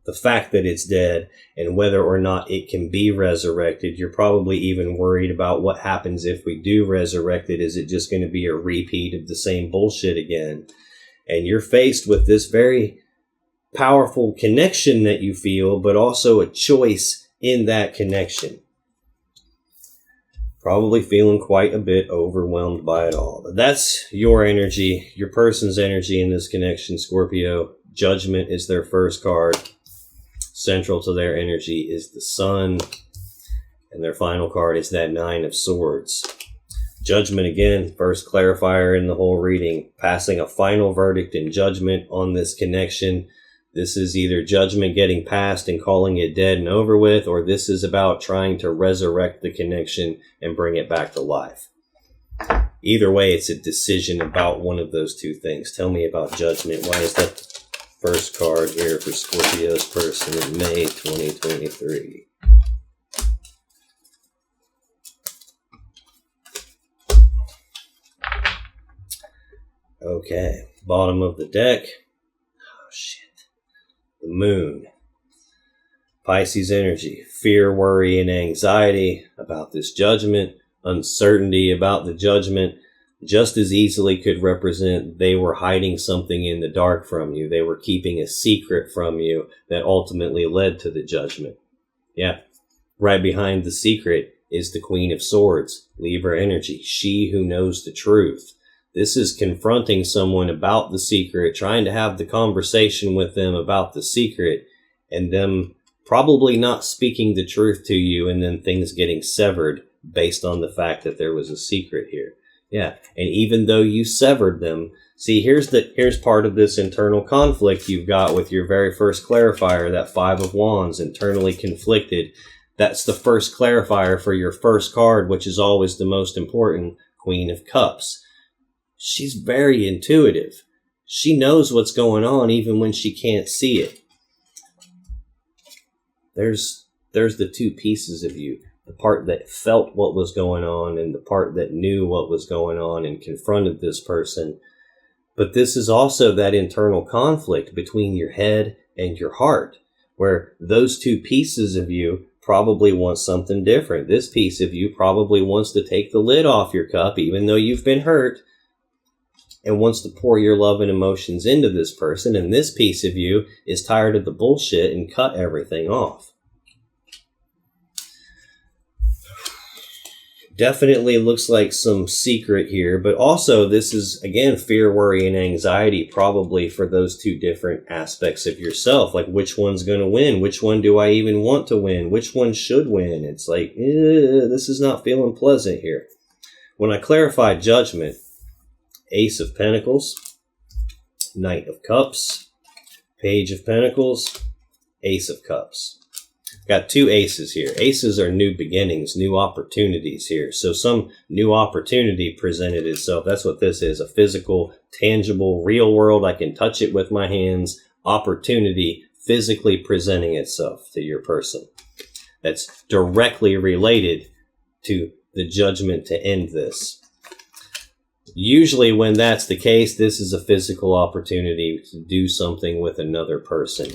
the fact that it's dead and whether or not it can be resurrected. You're probably even worried about what happens if we do resurrect it. Is it just going to be a repeat of the same bullshit again? And you're faced with this very powerful connection that you feel, but also a choice in that connection. Probably feeling quite a bit overwhelmed by it all. But that's your energy, your person's energy in this connection, Scorpio. Judgment is their first card. Central to their energy is the Sun. And their final card is that 9 of Swords. Judgment again, first clarifier in the whole reading. Passing a final verdict in judgment on this connection. This is either judgment getting passed and calling it dead and over with, or this is about trying to resurrect the connection and bring it back to life. Either way, it's a decision about one of those two things. Tell me about judgment. Why is that the first card here for Scorpio's person in May 2023? Okay, bottom of the deck. Oh, shit. The Moon. Pisces energy. Fear, worry, and anxiety about this judgment. Uncertainty about the judgment. Just as easily could represent they were hiding something in the dark from you. They were keeping a secret from you that ultimately led to the judgment. Yeah. Right behind the secret is the Queen of Swords. Libra energy. She who knows the truth. This is confronting someone about the secret, trying to have the conversation with them about the secret, and them probably not speaking the truth to you, and then things getting severed based on the fact that there was a secret here. Yeah, and even though you severed them, see, here's part of this internal conflict you've got with your very first clarifier, that 5 of Wands, internally conflicted. That's the first clarifier for your first card, which is always the most important, Queen of Cups. She's very intuitive. She knows what's going on even when she can't see it. There's the two pieces of you. The part that felt what was going on and the part that knew what was going on and confronted this person. But this is also that internal conflict between your head and your heart, where those two pieces of you probably want something different. This piece of you probably wants to take the lid off your cup, even though you've been hurt, and wants to pour your love and emotions into this person. And this piece of you is tired of the bullshit and cut everything off. Definitely looks like some secret here, but also this is, again, fear, worry, and anxiety probably for those two different aspects of yourself. Like, which one's going to win? Which one do I even want to win? Which one should win? It's like, this is not feeling pleasant here. When I clarify judgment, Ace of Pentacles, Knight of Cups, Page of Pentacles, Ace of Cups. Got two aces here. Aces are new beginnings, new opportunities here. So some new opportunity presented itself. That's what this is, a physical, tangible, real world. I can touch it with my hands. Opportunity physically presenting itself to your person. That's directly related to the judgment to end this. Usually when that's the case, this is a physical opportunity to do something with another person.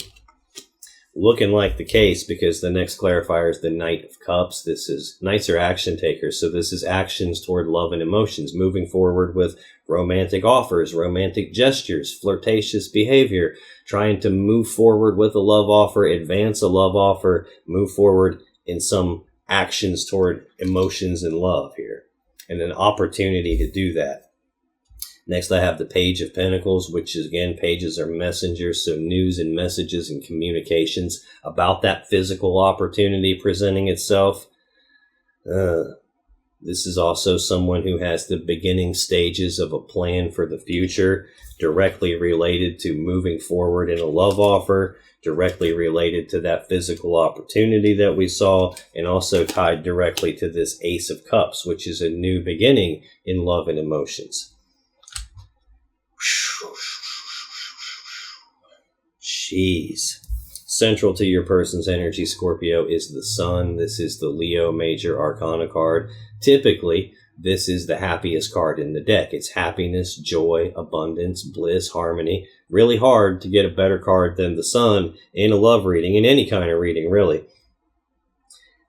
looking like the case, because the next clarifier is the Knight of Cups. This is, Knights are action takers, so this is actions toward love and emotions, moving forward with romantic offers, romantic gestures, flirtatious behavior, trying to move forward with a love offer, advance a love offer, move forward in some actions toward emotions and love here, and an opportunity to do that. Next, I have the Page of Pentacles, which is, again, pages are messengers, so news and messages and communications about that physical opportunity presenting itself. This is also someone who has the beginning stages of a plan for the future, directly related to moving forward in a love offer, directly related to that physical opportunity that we saw, and also tied directly to this Ace of Cups, which is a new beginning in love and emotions. Jeez. Central to your person's energy, Scorpio, is the Sun. This is the Leo Major Arcana card. Typically, this is the happiest card in the deck. It's happiness, joy, abundance, bliss, harmony. Really hard to get a better card than the Sun in a love reading, in any kind of reading, really,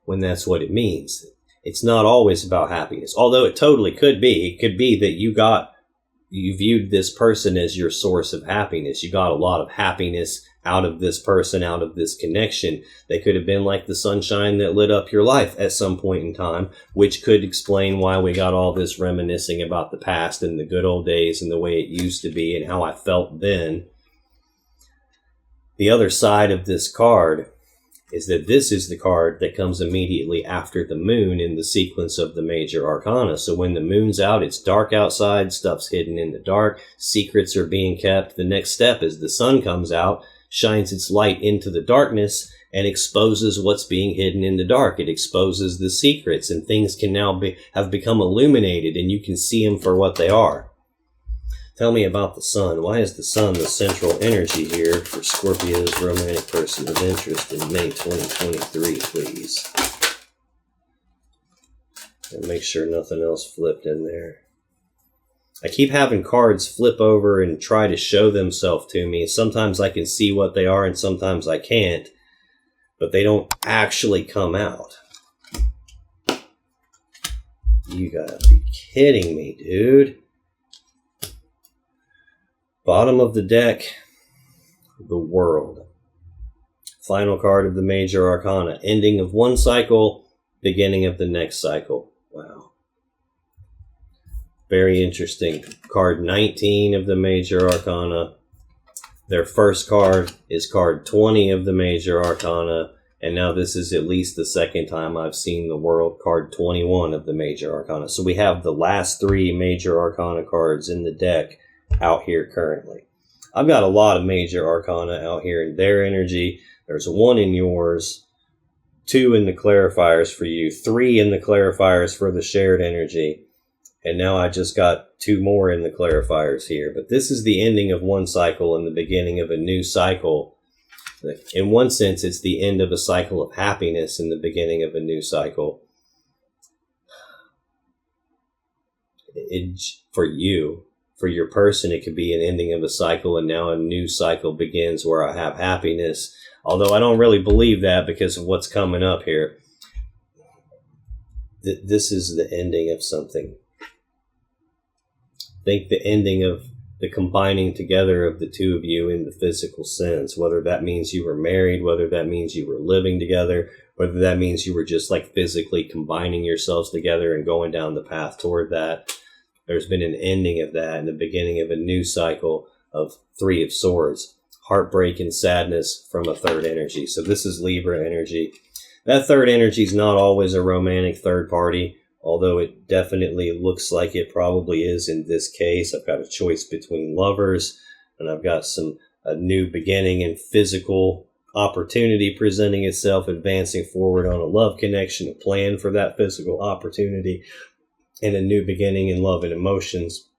when that's what it means. It's not always about happiness, although it totally could be. It could be that you viewed this person as your source of happiness. You got a lot of happiness out of this person, out of this connection. They could have been like the sunshine that lit up your life at some point in time, which could explain why we got all this reminiscing about the past and the good old days and the way it used to be and how I felt then. The other side of this card is that this is the card that comes immediately after the moon in the sequence of the major arcana. So when the moon's out, it's dark outside, stuff's hidden in the dark, secrets are being kept. The next step is the sun comes out, shines its light into the darkness, and exposes what's being hidden in the dark. It exposes the secrets, and things can now have become illuminated, and you can see them for what they are. Tell me about the sun. Why is the sun the central energy here for Scorpio's romantic person of interest in May 2023, please? And make sure nothing else flipped in there. I keep having cards flip over and try to show themselves to me. Sometimes I can see what they are and sometimes I can't, but they don't actually come out. You gotta be kidding me, dude. Bottom of the deck, the World. Final card of the major arcana. Ending of one cycle, beginning of the next cycle. Wow. Very interesting. Card 19 of the major arcana. Their first card is card 20 of the major arcana. And now this is at least the second time I've seen the World, card 21 of the major arcana. So we have the last three major arcana cards in the deck out here currently. I've got a lot of major arcana out here in their energy. There's one in yours, two in the clarifiers for you, three in the clarifiers for the shared energy, and now I just got two more in the clarifiers here. But this is the ending of one cycle and the beginning of a new cycle. In one sense, it's the end of a cycle of happiness and the beginning of a new cycle. For you. For your person, it could be an ending of a cycle and now a new cycle begins where I have happiness. Although I don't really believe that because of what's coming up here. This is the ending of something. Think the ending of the combining together of the two of you in the physical sense. Whether that means you were married, whether that means you were living together, whether that means you were just like physically combining yourselves together and going down the path toward that. There's been an ending of that and the beginning of a new cycle of Three of Swords. Heartbreak and sadness from a third energy. So this is Libra energy. That third energy is not always a romantic third party, although it definitely looks like it probably is in this case. I've got a choice between lovers, and I've got a new beginning and physical opportunity presenting itself, advancing forward on a love connection, a plan for that physical opportunity, and a new beginning in love and emotions.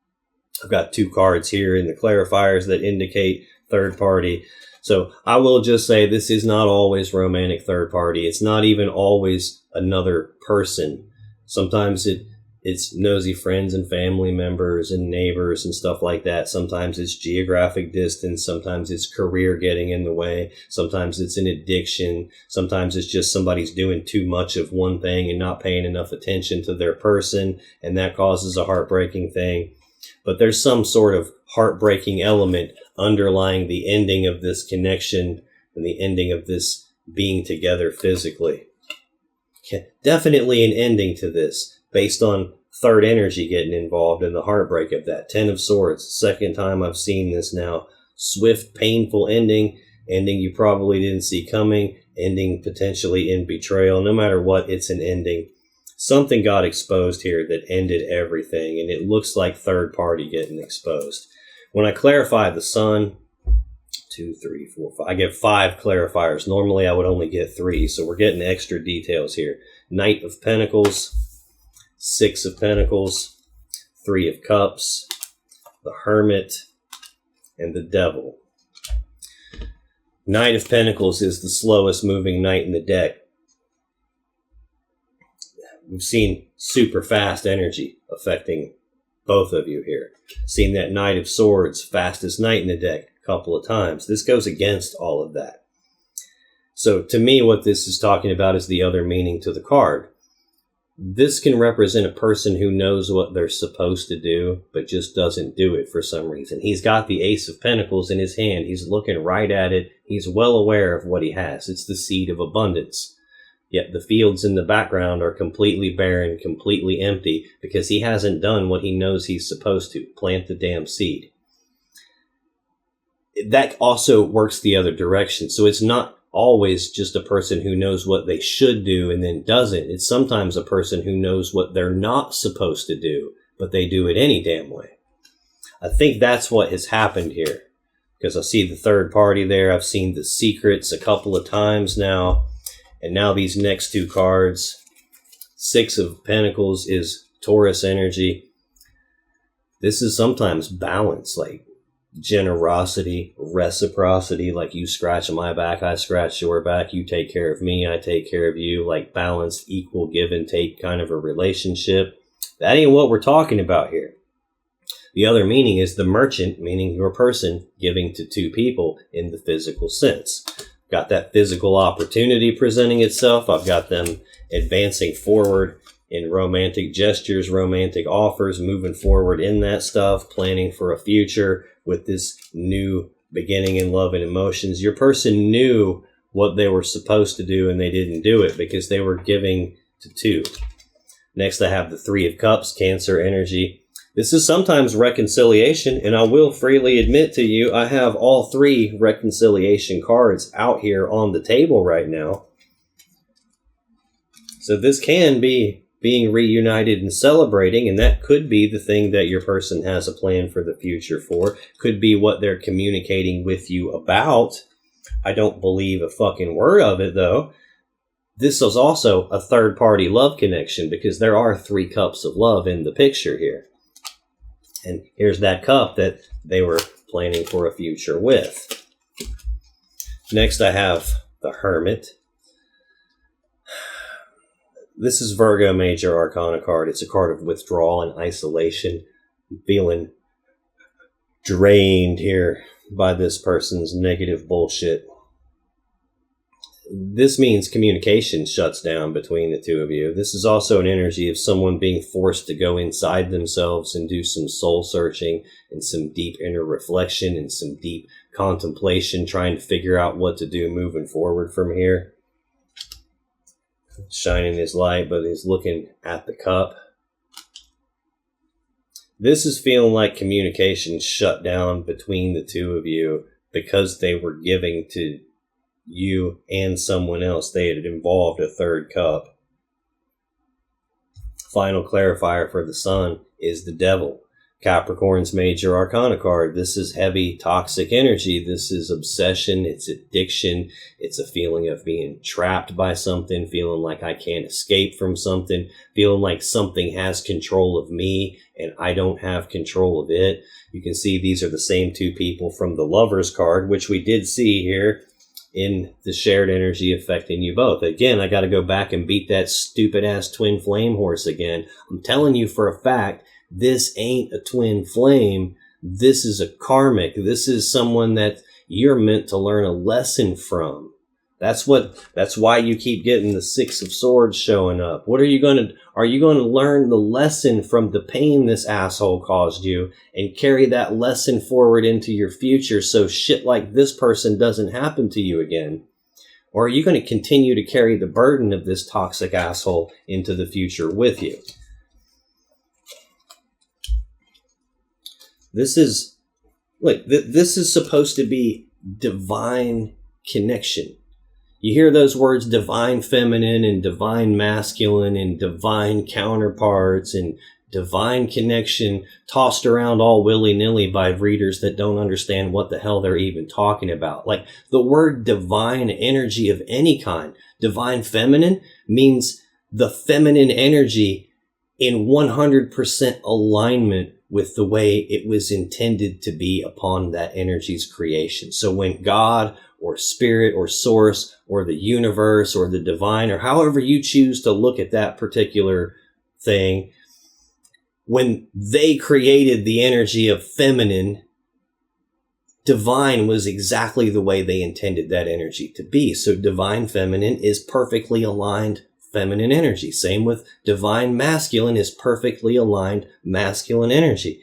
I've got two cards here in the clarifiers that indicate third party. So I will just say this is not always romantic third party. It's not even always another person. Sometimes it it's nosy friends and family members and neighbors and stuff like that. Sometimes it's geographic distance. Sometimes it's career getting in the way. Sometimes it's an addiction. Sometimes it's just somebody's doing too much of one thing and not paying enough attention to their person, and that causes a heartbreaking thing. But there's some sort of heartbreaking element underlying the ending of this connection and the ending of this being together physically. Definitely an ending to this based on third energy getting involved in the heartbreak of that. 10 of Swords, second time I've seen this now. Swift, painful ending you probably didn't see coming, ending potentially in betrayal. No matter what, it's an ending. Something got exposed here that ended everything, and it looks like third party getting exposed. When I clarify the Sun, 2, 3, 4, 5, I get 5 clarifiers. Normally I would only get 3, so we're getting extra details here. Knight of Pentacles, 6 of Pentacles, 3 of Cups, the Hermit, and the Devil. Knight of Pentacles is the slowest moving knight in the deck. We've seen super fast energy affecting both of you here. Seen that Knight of Swords, fastest knight in the deck, a couple of times. This goes against all of that. So to me, what this is talking about is the other meaning to the card. This can represent a person who knows what they're supposed to do, but just doesn't do it for some reason. He's got the Ace of Pentacles in his hand. He's looking right at it. He's well aware of what he has. It's the seed of abundance. Yet the fields in the background are completely barren, completely empty, because he hasn't done what he knows he's supposed to, plant the damn seed. That also works the other direction. So it's not always just a person who knows what they should do and then doesn't. It's sometimes a person who knows what they're not supposed to do, but they do it any damn way. I think that's what has happened here, because I see the third party there. I've seen the secrets a couple of times now. And now these next 2 cards, 6 of Pentacles is Taurus energy. This is sometimes balance, like generosity, reciprocity, like you scratch my back, I scratch your back, you take care of me, I take care of you, like balanced, equal give and take kind of a relationship. That ain't what we're talking about here. The other meaning is the merchant, meaning your person giving to 2 people in the physical sense. Got that physical opportunity presenting itself. I've got them advancing forward in romantic gestures, romantic offers, moving forward in that stuff, planning for a future with this new beginning in love and emotions. Your person knew what they were supposed to do and they didn't do it because they were giving to 2. Next, I have the 3 of Cups, Cancer energy. This is sometimes reconciliation, and I will freely admit to you, I have all 3 reconciliation cards out here on the table right now. So this can be being reunited and celebrating, and that could be the thing that your person has a plan for the future for. Could be what they're communicating with you about. I don't believe a fucking word of it, though. This is also a third-party love connection, because there are 3 cups of love in the picture here. And here's that cup that they were planning for a future with. Next, I have the Hermit. This is Virgo Major Arcana card. It's a card of withdrawal and isolation. I'm feeling drained here by this person's negative bullshit. This means communication shuts down between the 2 of you. This is also an energy of someone being forced to go inside themselves and do some soul searching and some deep inner reflection and some deep contemplation, trying to figure out what to do moving forward from here. Shining his light, but he's looking at the cup. This is feeling like communication shut down between the 2 of you because they were giving to you and someone else. They had involved a 3rd cup. Final clarifier for the Sun is the Devil. Capricorn's Major Arcana card. This is heavy, toxic energy. This is obsession. It's addiction. It's a feeling of being trapped by something, feeling like I can't escape from something, feeling like something has control of me and I don't have control of it. You can see these are the same 2 people from the Lover's card, which we did see here in the shared energy affecting you both. Again, I got to go back and beat that stupid ass twin flame horse again. I'm telling you for a fact, this ain't a twin flame. This is a karmic. This is someone that you're meant to learn a lesson from. That's why you keep getting the Six of Swords showing up. Are you going to learn the lesson from the pain this asshole caused you and carry that lesson forward into your future so shit like this person doesn't happen to you again? Or are you going to continue to carry the burden of this toxic asshole into the future with you? This is supposed to be divine connection. You hear those words divine feminine and divine masculine and divine counterparts and divine connection tossed around all willy-nilly by readers that don't understand what the hell they're even talking about. Like the word divine energy of any kind, divine feminine means the feminine energy in 100% alignment with the way it was intended to be upon that energy's creation. So when God or spirit or source or the universe or the divine or however you choose to look at that particular thing, when they created the energy of feminine, divine was exactly the way they intended that energy to be. So divine feminine is perfectly aligned feminine energy. Same with divine masculine is perfectly aligned masculine energy.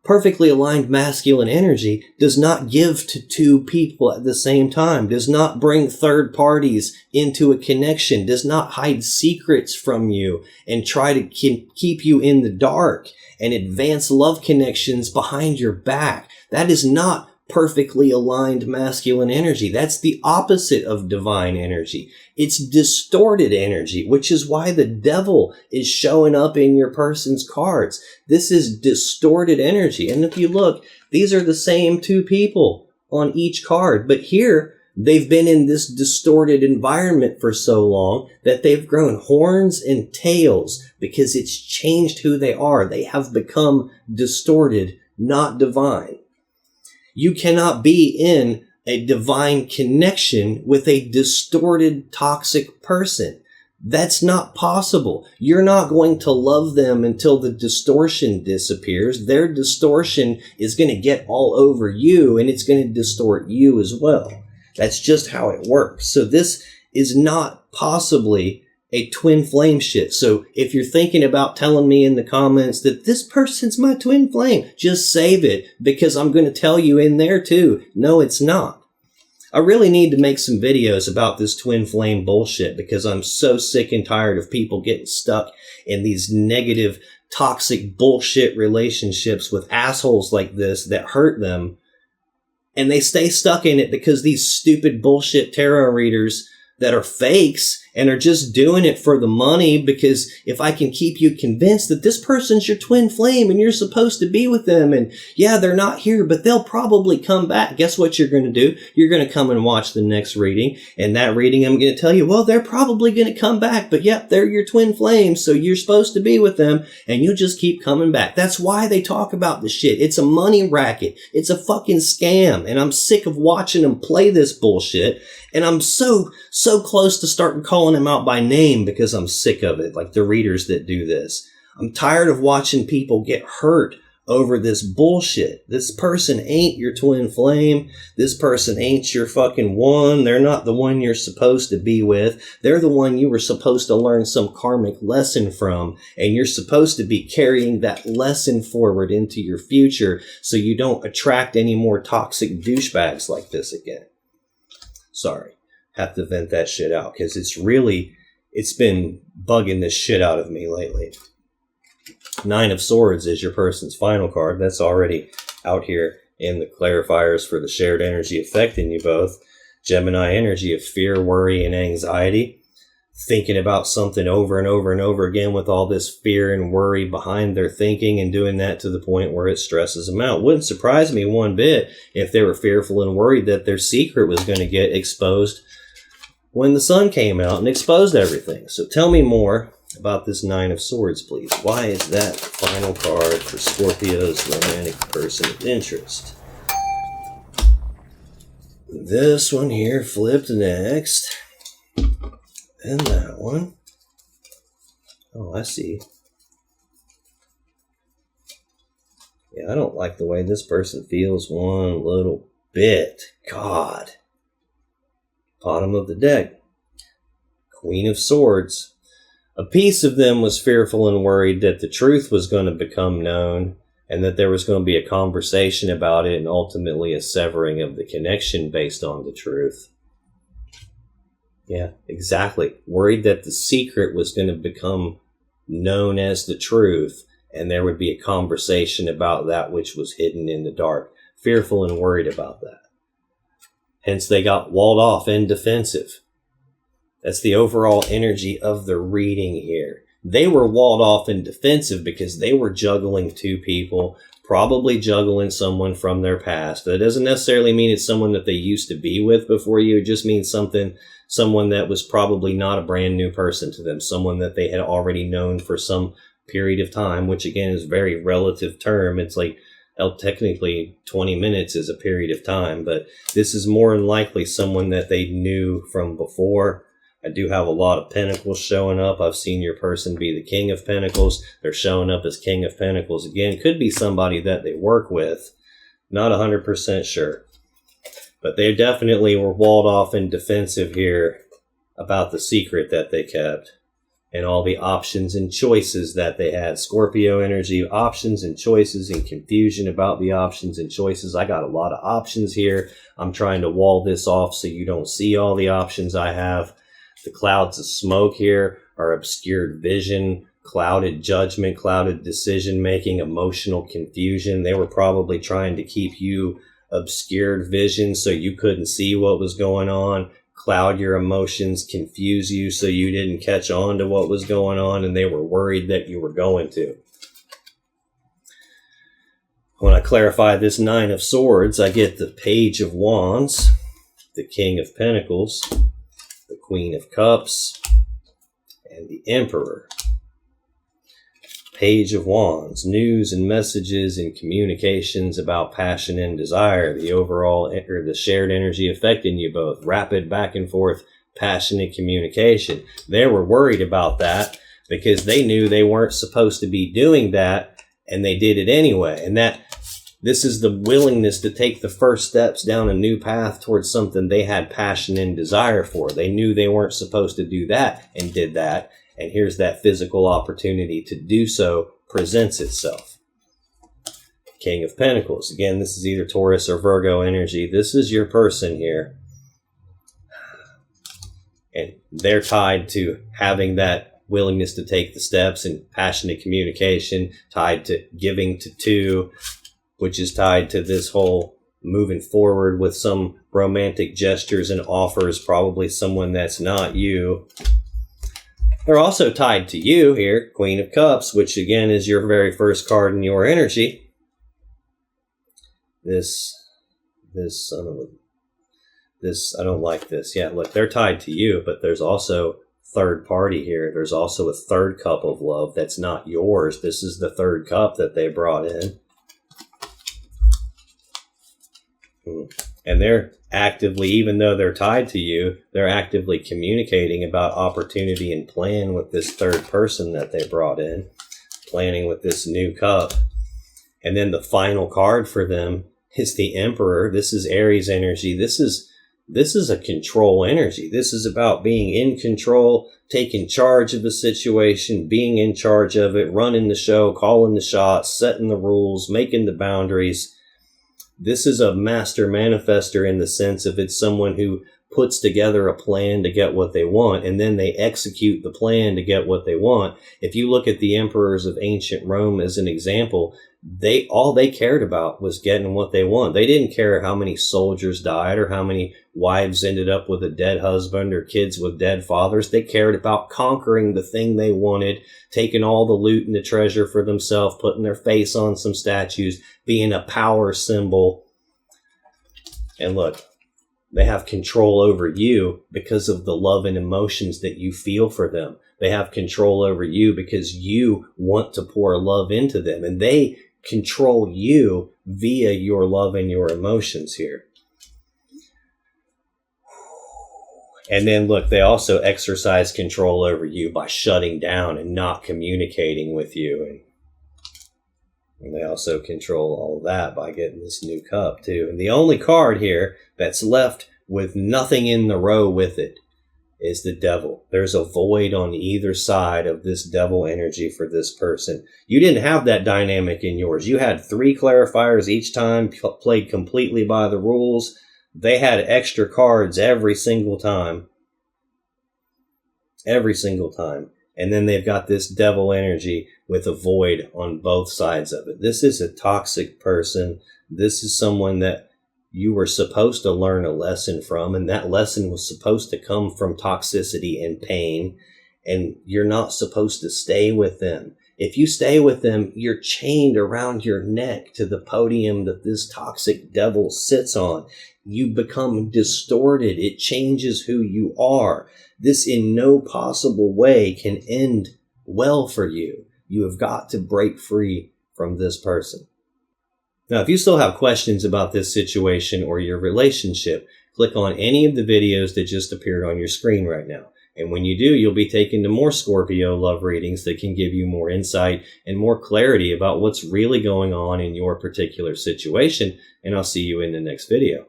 Perfectly aligned masculine energy does not give to two people at the same time, does not bring third parties into a connection, does not hide secrets from you and try to keep you in the dark and advance love connections behind your back. That is not perfectly aligned masculine energy. That's the opposite of divine energy. It's distorted energy, which is why the devil is showing up in your person's cards. This is distorted energy. And if you look, these are the same two people on each card. But here, they've been in this distorted environment for so long that they've grown horns and tails because it's changed who they are. They have become distorted, not divine. You cannot be in a divine connection with a distorted, toxic person. That's not possible. You're not going to love them until the distortion disappears. Their distortion is going to get all over you and it's going to distort you as well. That's just how it works. So this is not possibly a twin flame shit. So if you're thinking about telling me in the comments that this person's my twin flame, just save it because I'm going to tell you in there too. No, it's not. I really need to make some videos about this twin flame bullshit because I'm so sick and tired of people getting stuck in these negative, toxic bullshit relationships with assholes like this that hurt them. And they stay stuck in it because these stupid bullshit tarot readers that are fakes and are just doing it for the money, because if I can keep you convinced that this person's your twin flame and you're supposed to be with them, and yeah, they're not here, but they'll probably come back. Guess what you're going to do? You're going to come and watch the next reading, and that reading I'm going to tell you, well, they're probably going to come back, but yep, they're your twin flames, so you're supposed to be with them, and you'll just keep coming back. That's why they talk about this shit. It's a money racket. It's a fucking scam, and I'm sick of watching them play this bullshit, and I'm so close to starting calling him out by name because I'm sick of it, like the readers that do this. I'm tired of watching people get hurt over this bullshit. This person ain't your twin flame. This person ain't your fucking one. They're not the one you're supposed to be with. They're the one you were supposed to learn some karmic lesson from, and you're supposed to be carrying that lesson forward into your future so you don't attract any more toxic douchebags like this again. Sorry. Have to vent that shit out because it's been bugging this shit out of me lately. Nine of Swords is your person's final card. That's already out here in the clarifiers for the shared energy affecting you both. Gemini energy of fear, worry, and anxiety. Thinking about something over and over and over again with all this fear and worry behind their thinking and doing that to the point where it stresses them out. Wouldn't surprise me one bit if they were fearful and worried that their secret was going to get exposed when the sun came out and exposed everything. So tell me more about this Nine of Swords, please. Why is that final card for Scorpio's romantic person of interest? This one here flipped next. And that one. Oh, I see. Yeah, I don't like the way this person feels one little bit. God. Bottom of the deck. Queen of Swords. A piece of them was fearful and worried that the truth was going to become known and that there was going to be a conversation about it and ultimately a severing of the connection based on the truth. Yeah, exactly. Worried that the secret was going to become known as the truth and there would be a conversation about that which was hidden in the dark. Fearful and worried about that. Hence, they got walled off and defensive. That's the overall energy of the reading here. They were walled off and defensive because they were juggling two people, probably juggling someone from their past. That doesn't necessarily mean it's someone that they used to be with before you. It just means someone that was probably not a brand new person to them, someone that they had already known for some period of time, which again is a very relative term. It's like, technically 20 minutes is a period of time, but this is more than likely someone that they knew from before. I do have a lot of Pentacles showing up. I've seen your person be the King of Pentacles. They're showing up as King of Pentacles again. Could be somebody that they work with. Not 100% sure. But they definitely were walled off and defensive here about the secret that they kept and all the options and choices that they had. Scorpio energy, options and choices and confusion about the options and choices. I got a lot of options here. I'm trying to wall this off so you don't see all the options I have. The clouds of smoke here are obscured vision, clouded judgment, clouded decision-making, emotional confusion. They were probably trying to keep you obscured vision so you couldn't see what was going on, cloud your emotions, confuse you so you didn't catch on to what was going on, and they were worried that you were going to. When I clarify this Nine of Swords, I get the Page of Wands, the King of Pentacles, the Queen of Cups, and the Emperor. Page of Wands, news and messages and communications about passion and desire, the overall or the shared energy affecting you both, rapid back and forth, passionate communication. They were worried about that because they knew they weren't supposed to be doing that, and they did it anyway. And this is the willingness to take the first steps down a new path towards something they had passion and desire for. They knew they weren't supposed to do that and did that. And here's that physical opportunity to do so presents itself. King of Pentacles. Again, this is either Taurus or Virgo energy. This is your person here. And they're tied to having that willingness to take the steps and passionate communication, tied to giving to two, which is tied to this whole moving forward with some romantic gestures and offers, probably someone that's not you. They're also tied to you here, Queen of Cups, which again is your very first card in your energy. This, I don't like this. Yeah, look, they're tied to you, but there's also third party here. There's also a third cup of love that's not yours. This is the third cup that they brought in. And they're actively, even though they're tied to you, they're actively communicating about opportunity and plan with this third person that they brought in, planning with this new cup. And then the final card for them is the Emperor. This is Aries energy. This is a control energy. This is about being in control, taking charge of the situation, being in charge of it, running the show, calling the shots, setting the rules, making the boundaries. This is a master manifester in the sense of it's someone who puts together a plan to get what they want, and then they execute the plan to get what they want. If you look at the emperors of ancient Rome as an example, all they cared about was getting what they want. They didn't care how many soldiers died or how many wives ended up with a dead husband or kids with dead fathers. They cared about conquering the thing they wanted, taking all the loot and the treasure for themselves, putting their face on some statues, being a power symbol. And look, they have control over you because of the love and emotions that you feel for them. They have control over you because you want to pour love into them, and they control you via your love and your emotions here. And then look, they also exercise control over you by shutting down and not communicating with you. And they also control all of that by getting this new cup too. And the only card here that's left with nothing in the row with it is the devil. There's a void on either side of this devil energy for this person. You didn't have that dynamic in yours. You had 3 clarifiers each time, played completely by the rules. They had extra cards every single time. Every single time. And then they've got this devil energy with a void on both sides of it. This is a toxic person. This is someone that you were supposed to learn a lesson from, and that lesson was supposed to come from toxicity and pain, and you're not supposed to stay with them. If you stay with them, you're chained around your neck to the podium that this toxic devil sits on. You become distorted. It changes who you are. This in no possible way can end well for you. You have got to break free from this person. Now, if you still have questions about this situation or your relationship, click on any of the videos that just appeared on your screen right now. And when you do, you'll be taken to more Scorpio love readings that can give you more insight and more clarity about what's really going on in your particular situation. And I'll see you in the next video.